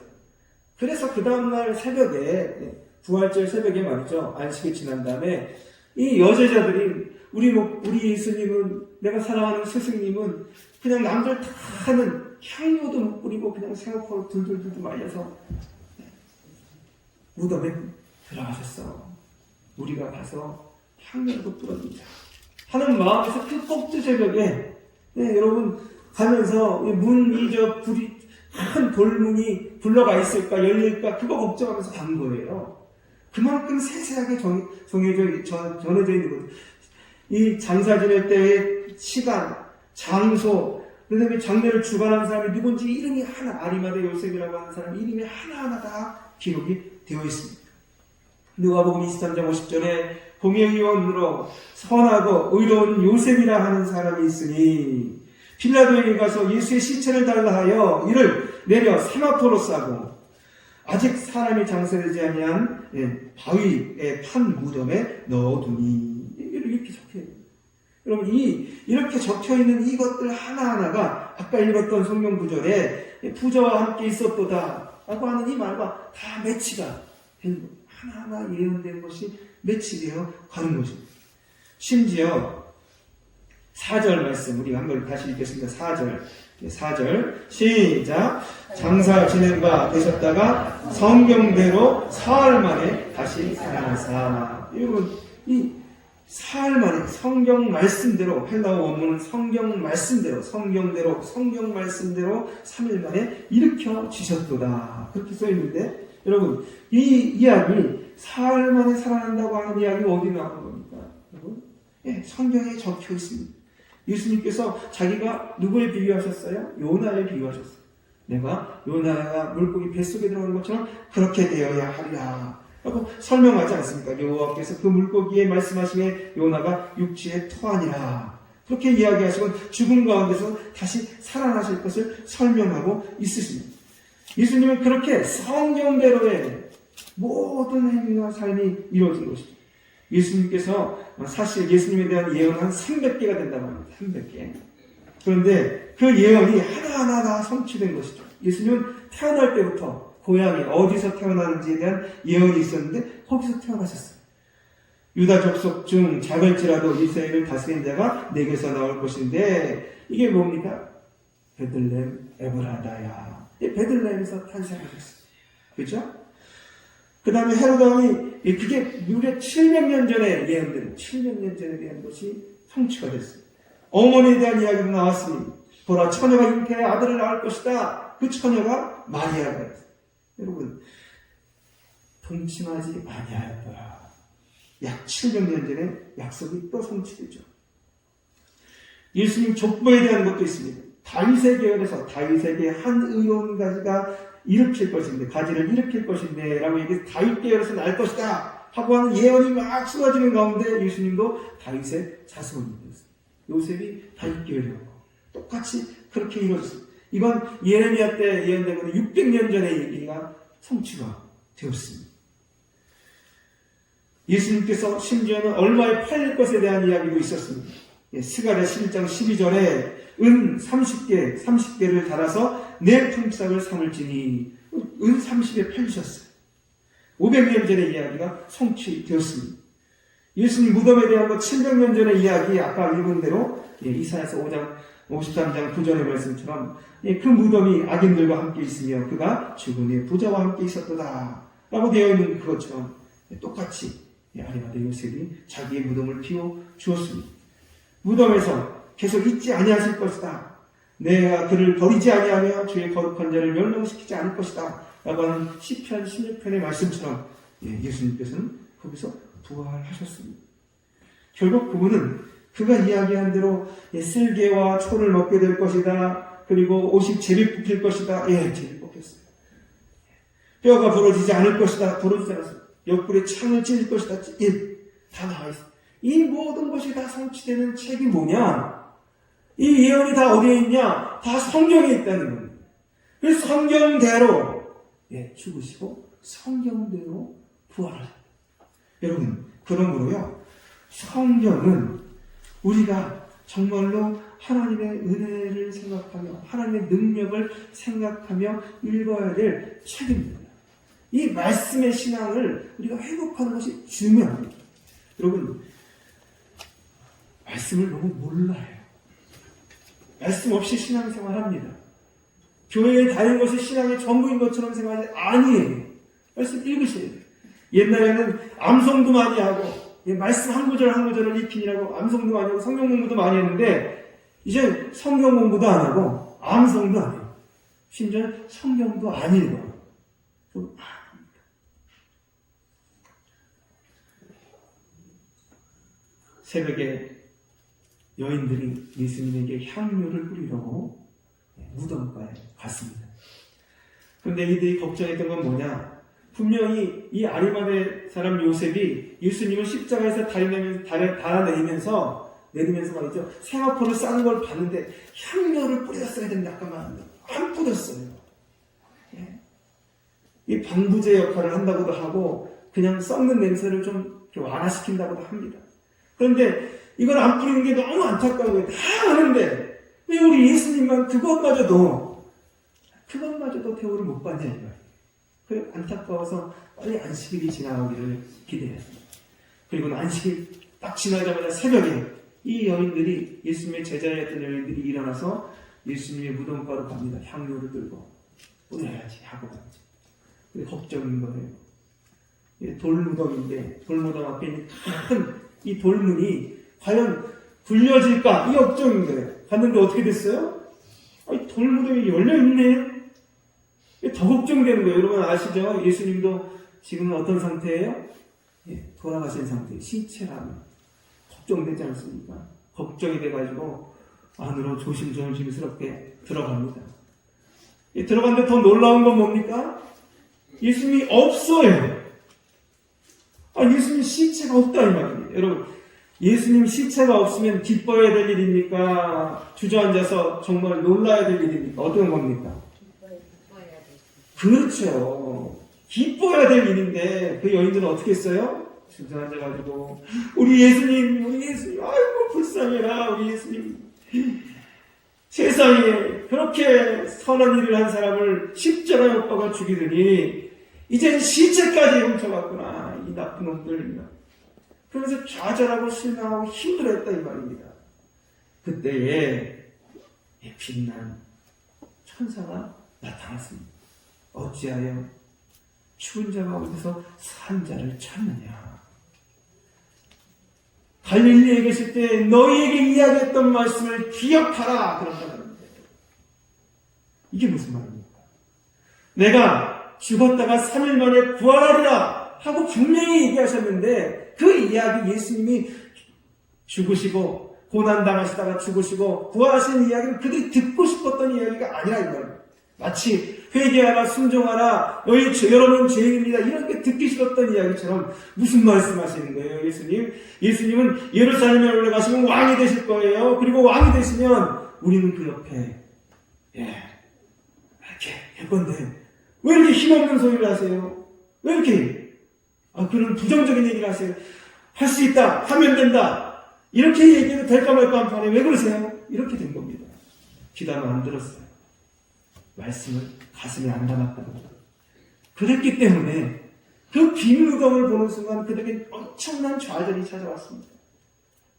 그래서 그 다음날 새벽에, 부활절 새벽에 말이죠, 안식이 지난 다음에 이 여제자들이 우리 예수님은, 내가 사랑하는 스승님은 그냥 남들 다 하는 향료도 못 뿌리고 그냥 생각하고 둘둘둘 말려서 무덤에 들어가셨어. 우리가 가서 향료도 뿌려주자 하는 마음에서 그 꼭두 새벽에, 여러분 가면서 불이 큰 돌문이 굴러가 있을까 열릴까 그거 걱정하면서 간 거예요. 그만큼 세세하게 전해져 있는 거죠. 이 장사 지낼 때의 시간, 장소, 그 다음에 장례를 주관하는 사람이 누군지 이름이 하나, 아리마대 요셉이라고 하는 사람 이름이 하나하나 다 기록이 되어 있습니다. 누가복음 23장 50절에 공의 의원으로 선하고 의로운 요셉이라 하는 사람이 있으니 빌라도에게 가서 예수의 시체를 달라 하여 이를 내려 세마포로 싸고 아직 사람이 장사되지 아니한 바위에 판 무덤에 넣어두니, 이렇게 적혀있습니다. 여러분, 이렇게 적혀있는 이것들 하나하나가 아까 읽었던 성경 구절에 부자와 함께 있었도다 라고 하는 이 말과 다 매치가 되는 거예요. 하나하나 예언된 것이 매치되어 가는 것입니다. 심지어 4절 말씀, 우리 한번 다시 읽겠습니다. 4절 시작. 장사 지낸 바 되셨다가 성경대로 사흘 만에 다시 살아나사. 여러분, 이 사흘 만에 성경 말씀대로, 헬라어 원문은 성경 말씀대로 3일 만에 일으켜 주셨도다. 그렇게 써 있는데, 여러분, 이 이야기, 사흘 만에 살아난다고 하는 이야기가 어디 나온 겁니까? 여러분? 예, 성경에 적혀 있습니다. 예수님께서 자기가 누구에 비유하셨어요? 요나에 비유하셨어요. 내가 요나가 물고기 뱃속에 들어가는 것처럼 그렇게 되어야 하리라 라고 설명하지 않습니까? 여호와께서 그 물고기에 말씀하시에 요나가 육지에 토하니라 그렇게 이야기하시고 죽음 가운데서 다시 살아나실 것을 설명하고 있으십니다. 예수님은 그렇게 성경대로의 모든 행위와 삶이 이루어진 것이죠. 예수님께서 사실 예수님에 대한 예언은 한 300개가 된다고 합니다. 300개. 그런데 그 예언이 하나하나 다 성취된 것이죠. 예수님은 태어날 때부터 고향이 어디서 태어나는지에 대한 예언이 있었는데 거기서 태어나셨어요. 유다 족속 중 작을지라도 이스라엘을 다스린 자가 내게서 나올 것인데 이게 뭡니까? 베들레헴 에브라다야. 베들레헴에서 탄생하셨어요. 그렇죠? 그 다음에 헤롯 왕이 그게 무려 700년 전에 예언된 700년 전에 대한 것이 성취가 됐어요. 어머니에 대한 이야기도 나왔으니 보라 처녀가 잉태해 아들을 낳을 것이다. 그 처녀가 마리아였어요. 여러분 동침하지 아니하였더라. 약 700년 전에 약속이 또 성취되죠. 예수님 족보에 대한 것도 있습니다. 다윗의 계열에서 다윗에게 한 의로운 가지가 일으킬 것인데 가지를 일으킬 것인데 라고 얘기해서 다윗 계열에서 날 것이다 하고 하는 예언이 막 쏟아지는 가운데 예수님도 다윗의 자손이었어요. 요셉이 다윗 계열이었고 똑같이 그렇게 이루어졌어요. 이건 예레미야 때 예언되고 600년 전의 얘기가 성취가 되었습니다. 예수님께서 심지어는 얼마에 팔릴 것에 대한 이야기도 있었습니다. 스가랴 11장 12절에 은 30개를 달아서 내 품삯을 삼을지니 은 30에 팔리셨어요. 500년 전의 이야기가 성취되었습니다. 예수님 무덤에 대한 것 700년 전의 이야기 아까 읽은 대로 이사야서 5장 53장 9절의 말씀처럼 그 무덤이 악인들과 함께 있으며 그가 죽은 부자와 함께 있었도다 라고 되어 있는 그것처럼 똑같이 아리마다 요셉이 자기의 무덤을 비워 주었습니다. 무덤에서 계속 잊지 아니하실 것이다. 내가 그를 버리지 아니하며 주의 거룩한 자를 멸망시키지 않을 것이다 라고 하는 시편 16편의 말씀처럼 예수님께서는 거기서 부활하셨습니다. 결국 그분은 그가 이야기한 대로 쓸개와 초를 먹게 될 것이다. 그리고 옷이 제비 뽑힐 것이다. 제비 뽑혔어요. 뼈가 부러지지 않을 것이다. 부러지지 않았어요. 옆구리에 창을 찔릴 것이다. 다 나와 있어요. 이 모든 것이 다 성취되는 책이 뭐냐? 이 예언이 다 어디에 있냐? 다 성경에 있다는 겁니다. 그래서 성경대로 죽으시고 성경대로 부활하셨다. 여러분, 그러므로요, 성경은 우리가 정말로 하나님의 은혜를 생각하며 하나님의 능력을 생각하며 읽어야 될 책입니다. 이 말씀의 신앙을 우리가 회복하는 것이 중요합니다. 여러분, 말씀을 너무 몰라요. 말씀 없이 신앙생활합니다. 교회에 다니는 것이 신앙의 전부인 것처럼 생각하지 아니에요. 말씀 읽으셔야 돼요. 옛날에는 암송도 많이 하고 말씀 한 구절 한 구절을 익히느라고 암송도 많이 하고 성경 공부도 많이 했는데 이제 성경 공부도 안 하고 암송도 안 해요. 심지어 성경도 안 읽어요. 좀 새벽에 여인들이 예수님에게 향료를 뿌리려고 무덤가에 갔습니다. 그런데 이들이 걱정했던 건 뭐냐? 분명히 이 아리마대 사람 요셉이 예수님을 십자가에서 달아내리면서 말이죠. 세마포를 싸는 걸 봤는데 향료를 뿌렸어야 되는데 아까 말했는데 안 뿌렸어요. 이 방부제 역할을 한다고도 하고 그냥 썩는 냄새를 좀 완화시킨다고도 합니다. 그런데 이걸 안 뿌리는 게 너무 안타까워요. 다 아는데 왜 우리 예수님만 그것마저도 대우를 못 받냐 이거예요. 그 안타까워서 빨리 안식일이 지나오기를 기대했습니다. 그리고 안식일 딱 지나자마자 새벽에 이 여인들이 예수님의 제자였던 여인들이 일어나서 예수님의 무덤가로 갑니다. 향료를 들고 뿌려야지 하고 갔죠. 근데 걱정인 거예요. 돌무덤인데 돌무덤 앞에 있는 큰 이 돌문이 과연 굴려질까? 이 걱정인데 갔는데 어떻게 됐어요? 아니, 돌문이 열려있네. 더 걱정되는 거예요. 여러분 아시죠? 예수님도 지금은 어떤 상태예요? 돌아가신 상태, 시체라면 걱정되지 않습니까? 걱정이 돼가지고 안으로 조심스럽게 들어갑니다. 들어갔는데 더 놀라운 건 뭡니까? 예수님이 없어요. 예수님 시체가 없다 이 말입니다. 여러분, 예수님 시체가 없으면 기뻐해야 될 일입니까? 주저앉아서 정말 놀라야 될 일입니까? 어떤 겁니까? 그렇죠. 기뻐해야 될 일인데 그 여인들은 어떻게 했어요? 주저앉아가지고 우리 예수님 아이고 불쌍해라 우리 예수님, 세상에 그렇게 선한 일을 한 사람을 십자가에 못 박아 죽이더니 이젠 시체까지 훔쳐갔구나 이 나쁜 놈들. 그러면서 좌절하고 실망하고 힘들어했다 이 말입니다. 그때에 빛난 천사가 나타났습니다. 어찌하여 죽은 자가 어디서 산 자를 찾느냐. 갈릴리에 계실 때 너희에게 이야기했던 말씀을 기억하라 그런다는 거예요. 이게 무슨 말입니까? 내가 죽었다가 3일 만에 부활하리라 하고 분명히 얘기하셨는데 그 이야기, 예수님이 죽으시고 고난당하시다가 죽으시고 부활하시는 이야기를 그들이 듣고 싶었던 이야기가 아니라 이 말입니다. 마치 회개하라, 순종하라, 여러분 죄인입니다 이렇게 듣기 싫었던 이야기처럼 무슨 말씀하시는 거예요? 예수님은 예루살렘에 올라가시면 왕이 되실 거예요. 그리고 왕이 되시면 우리는 그 옆에 이렇게 할 건데 왜 이렇게 힘없는 소리를 하세요? 왜 이렇게 그런 부정적인 얘기를 하세요? 할 수 있다, 하면 된다 이렇게 얘기해도 될까 말까 한 판에 왜 그러세요? 이렇게 된 겁니다. 귀담아 안 들었어요. 말씀을 가슴에 안 담았다는 거예요. 그랬기 때문에 그 빈무덤을 보는 순간 그들에게 엄청난 좌절이 찾아왔습니다.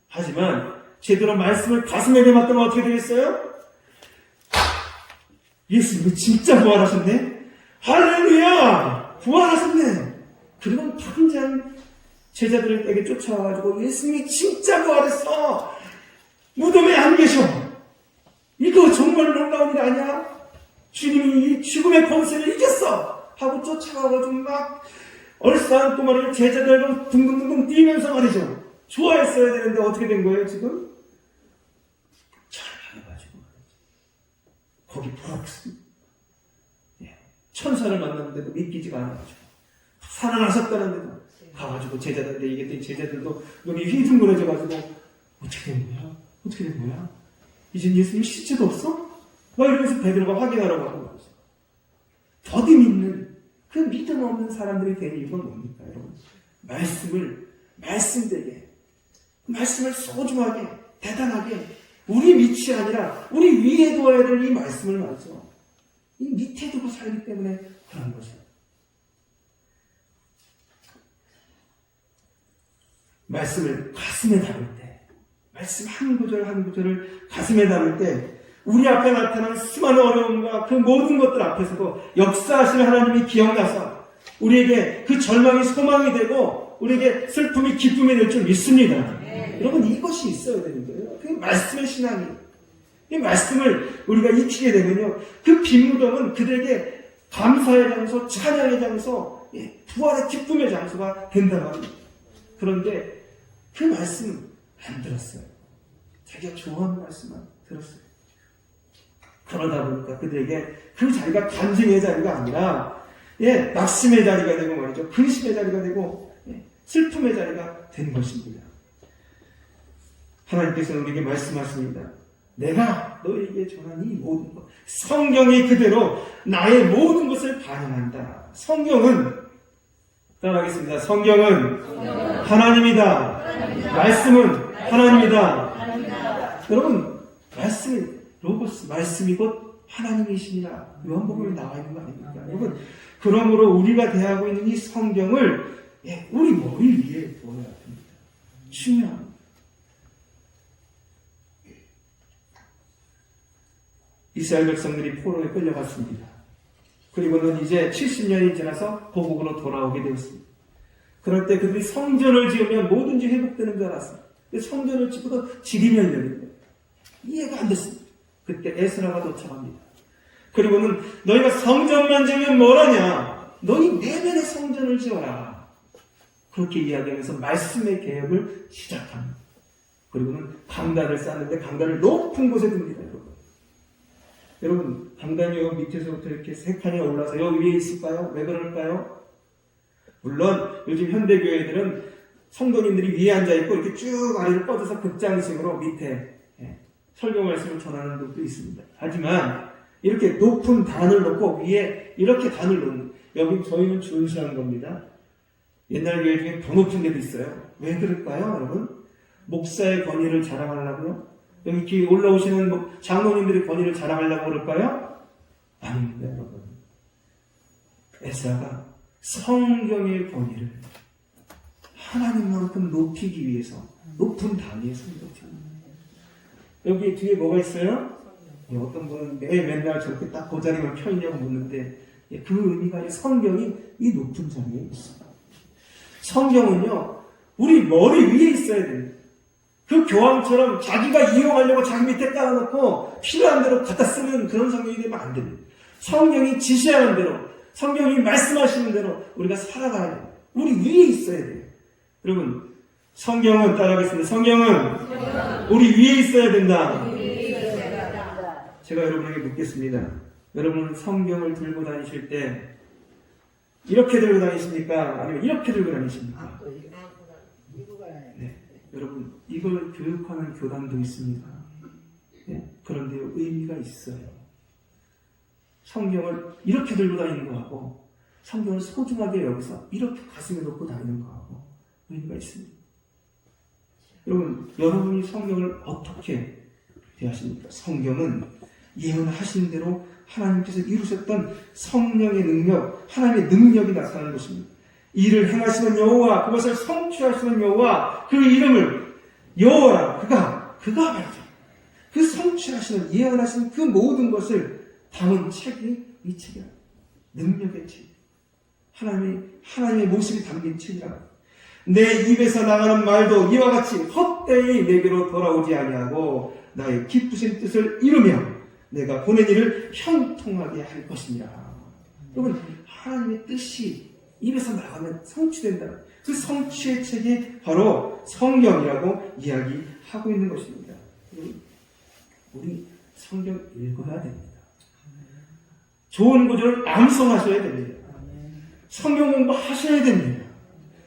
하지만 제대로 말씀을 가슴에 담았다면 어떻게 되겠어요? 예수님이 진짜 부활하셨네? 할렐루야! 부활하셨네! 그리고 당장 제자들에게 쫓아와가지고 예수님이 진짜 부활했어! 무덤에 안 계셔! 이거 정말 놀라운 일 아니야? 주님이 이 죽음의 권세를 이겼어! 하고 쫓아가가지고 막 얼싸안고 말이죠. 제자들과 둥둥둥둥 뛰면서 말이죠. 좋아했어야 되는데 어떻게 된 거예요 지금? 철망해가지고 거기 부럽습니다. 천사를 만났는데도 믿기지가 않아가지고 살아나셨다는데도 가가지고 제자들한테 얘기했더니 제자들도 눈이 휘둥그레져가지고 어떻게 된 거야? 이젠 예수님 시체도 없어? 막 이러면서 베드로가 확인하라고 하는 거죠. 더디 믿는 그 믿음 없는 사람들이 된 이유가 뭡니까 여러분? 말씀을 소중하게 대단하게 우리 밑이 아니라 우리 위에 두어야 될 이 말씀을 말이죠. 이 밑에 두고 살기 때문에 그런 거죠. 말씀을 가슴에 담을 때, 말씀 한 구절 한 구절을 가슴에 담을 때 우리 앞에 나타난 수많은 어려움과 그 모든 것들 앞에서도 역사하시는 하나님이 기억나서 우리에게 그 절망이 소망이 되고 우리에게 슬픔이 기쁨이 될 줄 믿습니다. 여러분 이것이 있어야 되는 거예요. 그 말씀의 신앙이. 이 말씀을 우리가 익히게 되면요. 그 빈무덤은 그들에게 감사의 장소, 찬양의 장소, 부활의 기쁨의 장소가 된다고 합니다. 그런데 그 말씀 안 들었어요. 자기가 좋아하는 말씀만 들었어요. 그러다 보니까 그들에게 그 자리가 간증의 자리가 아니라 낙심의 자리가 되고 말이죠. 근심의 자리가 되고 슬픔의 자리가 된 것입니다. 하나님께서는 우리에게 말씀하십니다. 내가 너에게 전한 이 모든 것, 성경이 그대로 나의 모든 것을 반영한다. 성경은 따라하겠습니다. 성경은 하나님이다. 말씀은 하나님이다. 여러분 말씀이 로고스, 말씀이 곧 하나님이시니라. 요한복음에 나와 있는 거 아닙니까? 여러분 그러므로 우리가 대하고 있는 이 성경을 우리 머리 위에 두어야 됩니다. 중요합니다. 이스라엘 백성들이 포로에 끌려갔습니다. 그리고는 이제 70년이 지나서 고국으로 돌아오게 되었습니다. 그럴 때 그들이 성전을 지으면 뭐든지 회복되는 줄 알았어요. 근데 성전을 짓고도 지리면 열린 거예요. 이해가 안 됐습니다. 그때 에스라가 도착합니다. 그리고는 너희가 성전만 지으면 뭐라냐? 너희 내면의 성전을 지어라. 그렇게 이야기하면서 말씀의 개혁을 시작합니다. 그리고는 강단을 쌓는데 강단을 높은 곳에 둡니다. 여러분, 강단이 여기 밑에서부터 이렇게 세 칸이 올라서 여기 위에 있을까요? 왜 그럴까요? 물론 요즘 현대교회들은 성도님들이 위에 앉아있고 이렇게 쭉 아래를 뻗어서 극장식으로 밑에 설교 말씀을 전하는 것도 있습니다. 하지만 이렇게 높은 단을 놓고 위에 이렇게 단을 놓는, 여기 저희는 준수한 겁니다. 옛날 교회 중에 더 높은 데도 있어요. 왜 그럴까요, 여러분? 목사의 권위를 자랑하려고요? 여기 이렇게 올라오시는 장로님들의 권위를 자랑하려고 그럴까요? 아닙니다, 여러분. 에스라가 성경의 권위를 하나님만큼 높이기 위해서 높은 단위에 선 거죠. 여기 뒤에 뭐가 있어요? 어떤 분은 맨날 저렇게 딱 그 자리만 펴 있냐고 묻는데, 그 의미가 성경이 이 높은 자리에 있습니다. 성경은요, 우리 머리 위에 있어야 됩니다. 그 교황처럼 자기가 이용하려고 자기 밑에 깔아놓고 필요한 대로 갖다 쓰는 그런 성경이 되면 안 됩니다. 성경이 지시하는 대로, 성경이 말씀하시는 대로 우리가 살아가야 돼요. 우리 위에 있어야 돼요. 여러분, 성경은 따라하겠습니다. 성경은 우리 위에 있어야 된다. 제가 여러분에게 묻겠습니다. 여러분은 성경을 들고 다니실 때 이렇게 들고 다니십니까? 아니면 이렇게 들고 다니십니까? 네. 여러분, 이걸 교육하는 교단도 있습니다. 네. 그런데 의미가 있어요. 성경을 이렇게 들고 다니는 거하고 성경을 소중하게 여기서 이렇게 가슴에 놓고 다니는 거하고 의미가 있습니다. 여러분, 여러분이 성경을 어떻게 대하십니까? 성경은 예언하신 대로 하나님께서 이루셨던 성령의 능력, 하나님의 능력이 나타나는 것입니다. 이를 행하시는 여호와, 그것을 성취하시는 여호와, 그 이름을 여호와라, 그가 말이죠. 그 성취하시는, 예언하시는 그 모든 것을 담은 책이 이 책이라. 능력의 책. 하나님의 모습이 담긴 책이라. 내 입에서 나가는 말도 이와 같이 헛되이 내게로 돌아오지 아니하고 나의 기쁘신 뜻을 이루며 내가 보낸 일을 형통하게 할 것이니라. 여러분, 하나님의 뜻이 입에서 나가면 성취된다. 그 성취의 책이 바로 성경이라고 이야기하고 있는 것입니다. 우리 성경 읽어야 됩니다. 좋은 구절을 암송하셔야 됩니다. 성경 공부하셔야 됩니다.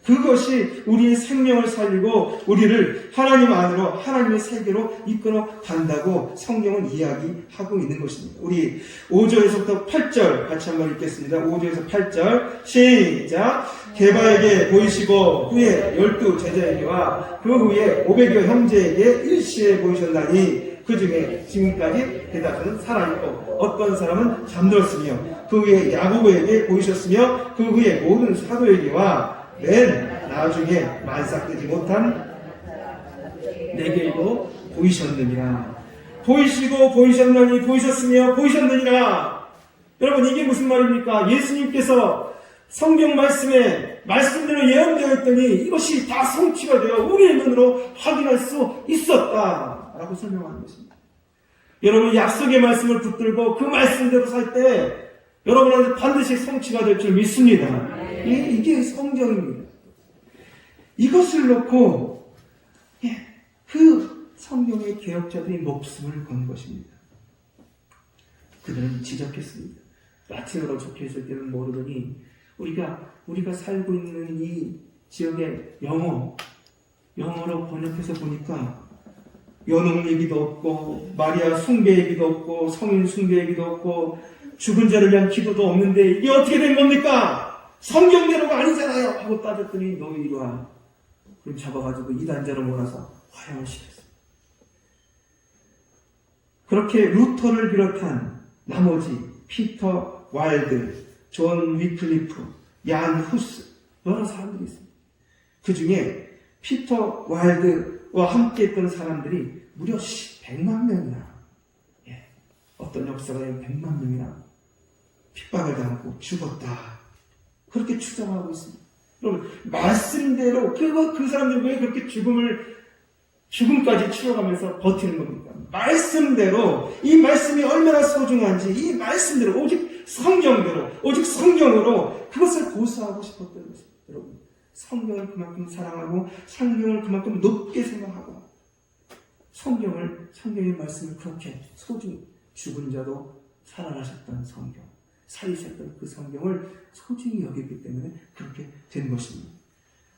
그것이 우리의 생명을 살리고 우리를 하나님 안으로, 하나님의 세계로 이끌어 간다고 성경은 이야기하고 있는 것입니다. 우리 5절에서부터 8절 같이 한번 읽겠습니다. 5절에서 8절 시작. 게바에게 보이시고 후에 12 제자에게와 그 후에 500여 형제에게 일시에 보이셨나니 그 중에 지금까지 대다수는 살아있고 어떤 사람은 잠들었으며 그 후에 야고보에게 보이셨으며 그 후에 모든 사도에게와 맨 나중에 만삭되지 못한 내게도 보이셨느니라. 보이시고 보이셨느니 보이셨으며 보이셨느니라. 여러분, 이게 무슨 말입니까? 예수님께서 성경 말씀에 말씀대로 예언되어 있더니 이것이 다 성취가 되어 우리의 눈으로 확인할 수 있었다라고 설명하는 것입니다. 여러분, 약속의 말씀을 붙들고 그 말씀대로 살 때 여러분한테 반드시 성취가 될 줄 믿습니다. 이게 성경입니다. 이것을 놓고 그 성경의 개혁자들이 목숨을 건 것입니다. 그들은 지적했습니다. 라틴어로 적혀있을 때는 모르더니 우리가 살고 있는 이 지역의 영어로 번역해서 보니까 연옥 얘기도 없고 마리아 숭배 얘기도 없고 성인 숭배 얘기도 없고 죽은 자를 위한 기도도 없는데 이게 어떻게 된 겁니까? 성경대로가 아니잖아요 하고 따졌더니 너 이리 와. 그럼 잡아가지고 이단자로 몰아서 화형을 시켰어요. 그렇게 루터를 비롯한 나머지 피터 와일드, 존 위클리프, 얀 후스 여러 사람들이 있습니다. 그 중에 피터 와일드와 함께 했던 사람들이 무려 100만 명이나 어떤 역사가는 100만 명이나 핍박을 당하고 죽었다. 그렇게 추정하고 있습니다. 여러분, 말씀대로 그 사람들이 왜 그렇게 죽음까지 치러가면서 버티는 겁니까? 말씀대로, 이 말씀이 얼마나 소중한지, 이 말씀대로, 오직 성경대로, 오직 성경으로 그것을 고수하고 싶었던 것입니다. 여러분, 성경을 그만큼 사랑하고, 성경을 그만큼 높게 생각하고, 성경의 말씀을 그렇게 소중히 죽은 자도 살아나셨던 성경, 살리셨던 그 성경을 소중히 여기기 때문에 그렇게 된 것입니다.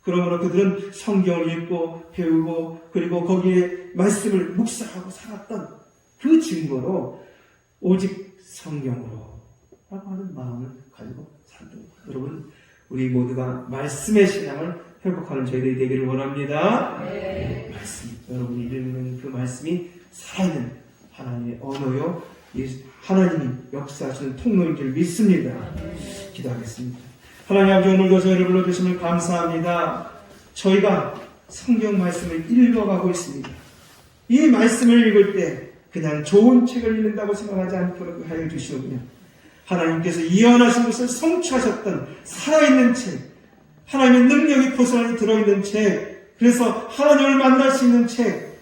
그러므로 그들은 성경을 읽고 배우고 그리고 거기에 말씀을 묵상하고 살았던 그 증거로 오직 성경으로 라고 하는 마음을 가지고 살았던 거예요. 여러분, 우리 모두가 말씀의 신앙을 회복하는 저희들이 되기를 원합니다. 네. 말씀, 여러분이 읽는 그 말씀이 살아있는 하나님의 언어요, 하나님이 역사하시는 통로인 줄 믿습니다. 기도하겠습니다. 하나님 아버지, 오늘도 저희를 불러주심을 감사합니다. 저희가 성경 말씀을 읽어가고 있습니다. 이 말씀을 읽을 때 그냥 좋은 책을 읽는다고 생각하지 않도록 하여 주시오며, 하나님께서 예언하신 것을 성취하셨던 살아있는 책, 하나님의 능력이 고스란히 들어있는 책, 그래서 하나님을 만날 수 있는 책,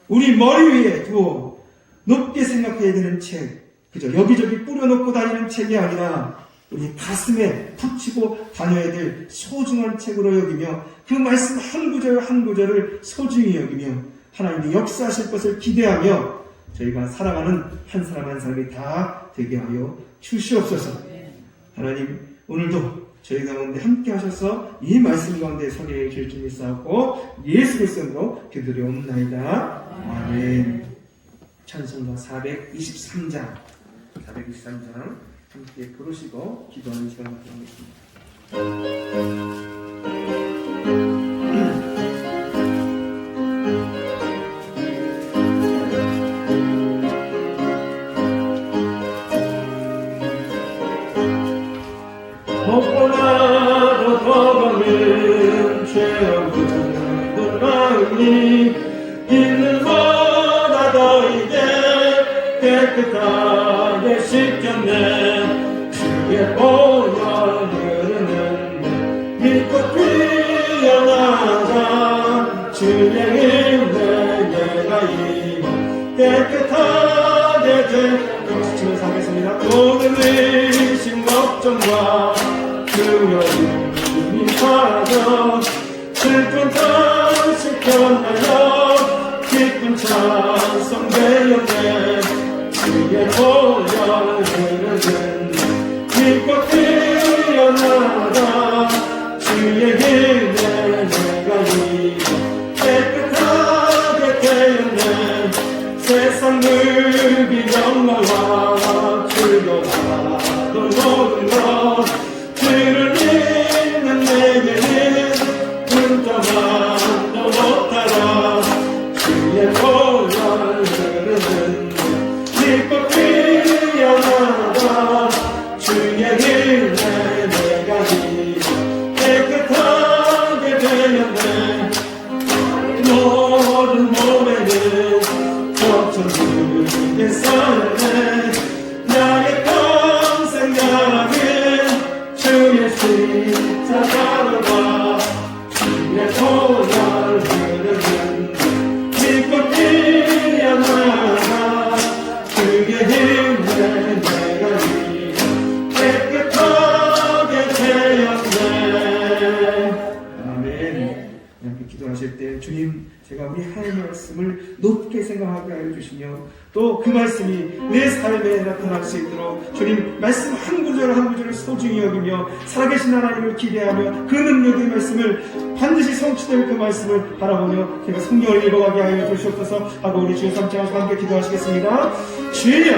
우리 머리 위에 두어 높게 생각해야 되는 책, 그저 여기저기 뿌려놓고 다니는 책이 아니라 우리 가슴에 붙이고 다녀야 될 소중한 책으로 여기며, 그 말씀 한 구절 한 구절을 소중히 여기며 하나님이 역사하실 것을 기대하며 저희가 살아가는 한 사람 한 사람이 다 되게 하여 주시옵소서. 하나님, 오늘도 저희 가운데 함께 하셔서 이 말씀 가운데 서게 해주실 줄 믿사옵고 예수 그리스도로 기도드리옵나이다. 아멘. 찬송가 423장 함께 부르시고 기도하는 시간 갖도록 먹고 나도 더가는 죄 없는 그 마음이 있는 보다 더 이제 깨끗하게 씻겼네. 주의 보혈 흐르는 믿고 뛰어나가 주의 힘내 내가 이거 깨끗하게 된 치면서 하겠습니다. 모든 의심 걱정과 두려움이 빠져 슬픈 탄식 변하여 기쁜 찬송 되었네. 주의 보혈 흐르는 믿고 뛰어나가 주의 힘에 내가 이거 깨끗하게 되었네. 세상 무비경마와 즐거워도 모든 것 주를 믿는 내게는 눈떠만도 못하라. 주의 보혈 흐르는 믿고 뛰어나가 주의 힘에 내가 깨끗하게 되었네. 모든 몸에는 걱정들에 쌓였네. 나의 평생 가는 주의 십자가로 가 주의 보혈 흐르는 믿고 뛰어나가 주의 힘에 내가 깨끗하게 되었네. 아멘. 이렇게 기도하실 때 주님, 제가 우리 하나님의 말씀을 높게 생각하게 하여 주시며 또 그 말씀이 내 삶에 나타날 수 있도록 주님 말씀 한 구절 한 구절을 소중히 여기며 살아계신 하나님을 기대하며 그 능력의 말씀을 반드시 성취될 그 말씀을 바라보며 제가 성경을 읽어가게 하여 주시옵소서 하고 우리 주여 삼창하시고 함께 기도하시겠습니다. 주여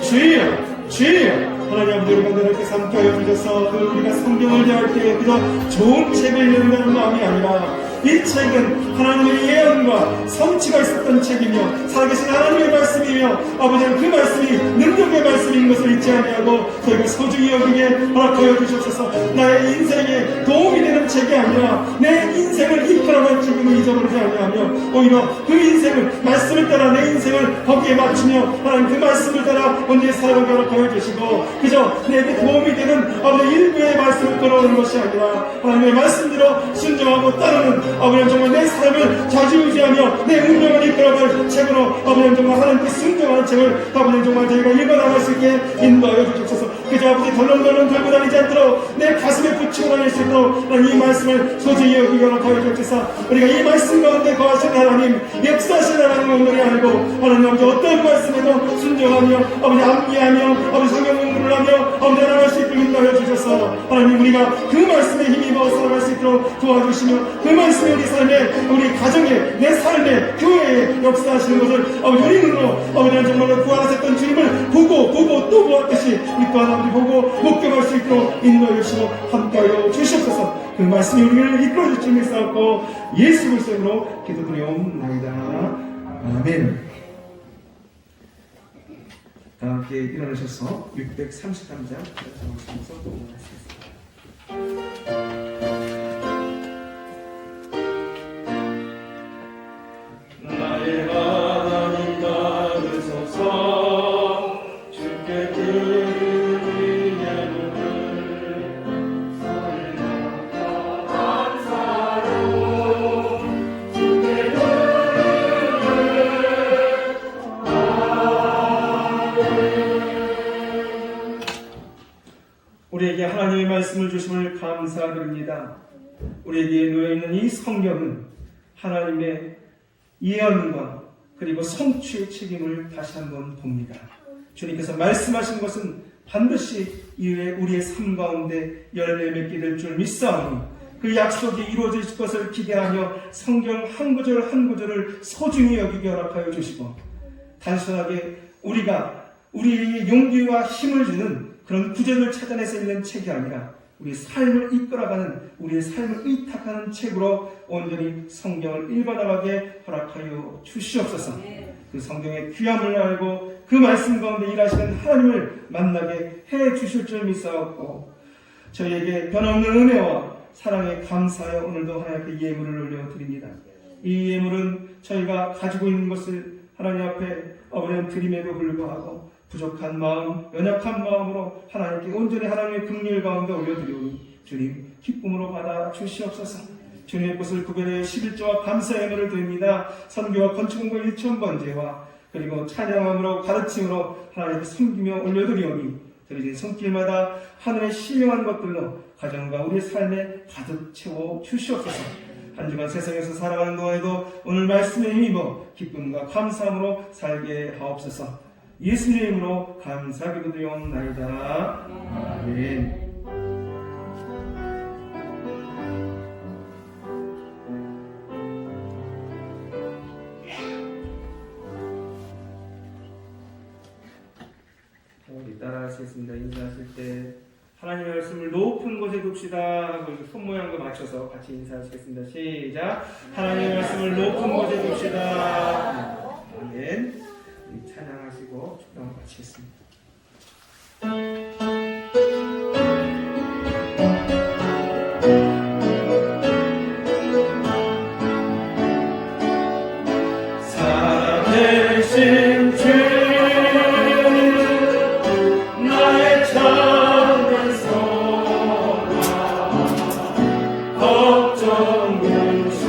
주여 주여. 하나님 아버지, 우리가 이렇게 삼게 하여 주셔서 우리가 성경을 대할 때 그저 좋은 책을 읽는다는 마음이 아니라 이 책은 하나님의 예언과 성취가 있었던 책이며 살아계신 하나님의 말씀이며 아버지는 그 말씀이 능력의 말씀인 것을 잊지 아니하고 저희가 소중히 여기게 허락하여 주셔서 나의 인생에 도움이 되는 책이 아니라 내 인생을 이끌어갈 책임을 잊어버리지 아니하며 오히려 그 인생을 말씀을 따라 내 인생을 거기에 맞추며 하나님 그 말씀을 따라 언제 살아가게 허락하여 주시고 그저 내게 도움이 되는 아버지 일부의 말씀을 부끄러운 것이 아니라 하나님의 말씀대로 순종하고 따르는 아버지 정말 내 삶을 좌지우지하며 내 운명을 이끌어갈 책으로 아버지 정말 하나님께 순종하는 책을 아버지 정말 저희가 읽어나갈 수 있게 인도하여 주옵소서. 그저 아버지 덜렁덜렁 들고 다니지 않도록 내 가슴에 붙이고 다닐 수 있도록 이 말씀을 소중히 여기게 허락하여 주옵소서. 우리가 이 말씀 가운데 거하신 하나님, 역사하신 하나님을 온전히 알고 하나님 아버지 어떤 말씀에도 순종하며 아버지 암기하며 아버지 성경 공부를 하며 아버지 나아갈 수 있도록 인도하여 주셔서 하나님 우리가 그 말씀에 힘입어 살아갈 수 있도록 도와주시며 그 말씀에 우리 삶에 우리 가정에 내 삶에 교회에 역사하시는 것을 아버지 우리 눈으로 아버지는 정말로 구원하셨던 주님을 보고 또 보았듯이 우리 또한 아버지 보고 목격할 수 있도록 인도하여 주시고 함께하여 주시옵소서. 그 말씀이 우리를 이끌어 주실 줄 믿사옵고 예수 그리스도의 이름으로 기도드리옵나이다. 아멘. 다 함께 일어나셔서 633장 말씀에서 공부하시겠습니다. 나의 하나님 나으소서 주께 드리는 예물을 감사로 주께 우리에게 하나님의 말씀을 주심을 감사드립니다. 우리에게 놓여있는 이 성경은 하나님의 예언과 그리고 성취의 책임을 다시 한번 봅니다. 주님께서 말씀하신 것은 반드시 우리의 삶 가운데 열매 맺게 될 줄 믿사오니 그 약속이 이루어질 것을 기대하며 성경 한 구절 한 구절을 소중히 여기게 허락하여 주시고 단순하게 우리의 용기와 힘을 주는 그런 구절을 찾아내서 읽는 책이 아니라 우리 삶을 이끌어가는 우리의 삶을 의탁하는 책으로 온전히 성경을 읽어나가게 허락하여 주시옵소서. 그 성경의 귀함을 알고 그 말씀 가운데 일하시는 하나님을 만나게 해 주실 줄 믿사옵고 저희에게 변함없는 은혜와 사랑에 감사하여 오늘도 하나님께 예물을 올려드립니다. 이 예물은 저희가 가지고 있는 것을 하나님 앞에 아버지 드림에도 불구하고 부족한 마음, 연약한 마음으로 하나님께 온전히 하나님의 긍휼 가운데 올려드리오니 주님 기쁨으로 받아 주시옵소서. 주님의 것을 구별해 11조와 감사의 예물을 드립니다. 선교와 건축공부 1,000번제와 그리고 찬양함으로 가르침으로 하나님께 섬기며 올려드리오니 드려진 손길마다 하늘의 신령한 것들로 가정과 우리의 삶에 가득 채워 주시옵소서. 한 주간 세상에서 살아가는 동안에도 오늘 말씀에 힘입어 기쁨과 감사함으로 살게 하옵소서. 예수님의 이름으로 감사기도드리옵나이다. 아멘. 우리 따라하시겠습니다. 인사하실 때 하나님의 말씀을 높은 곳에 둡시다 하고 손 모양과 맞춰서 같이 인사하시겠습니다. 시작. 하나님의 말씀을 높은 곳에 둡시다. 아멘. 찬양하시고 축도를 마치겠습니다. 살아계신 주 나의 참된 소망 걱정 근심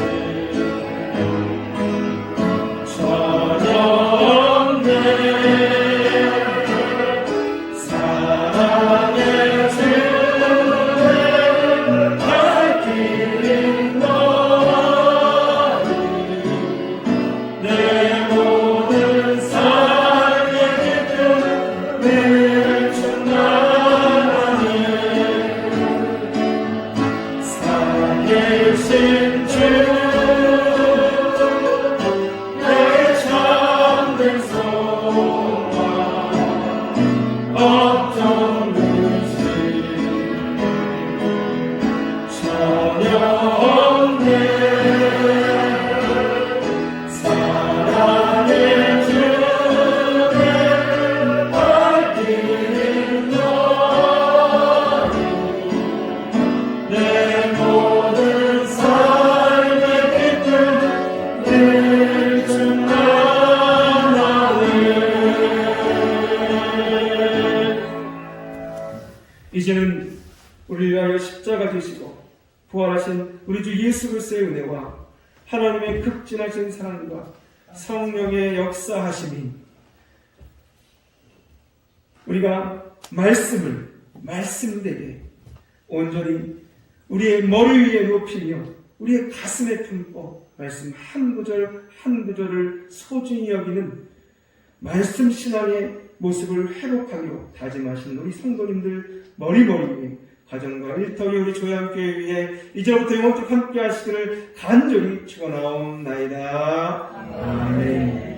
이제는 우리를 위하여 십자가 되시고 부활하신 우리 주 예수 그리스도의 은혜와 하나님의 극진하신 사랑과 성령의 역사하심이 우리가 말씀되게 온전히 우리의 머리 위에 높이며 우리의 가슴에 품고 말씀 한 구절 한 구절을 소중히 여기는 말씀 신앙의 모습을 회복하기로 다짐하신 우리 성도님들 머리머리 가정과 일터기 우리 조양교회 위해 이제부터 영원토록 함께 하시기를 간절히 축원하옵나이다. 아멘.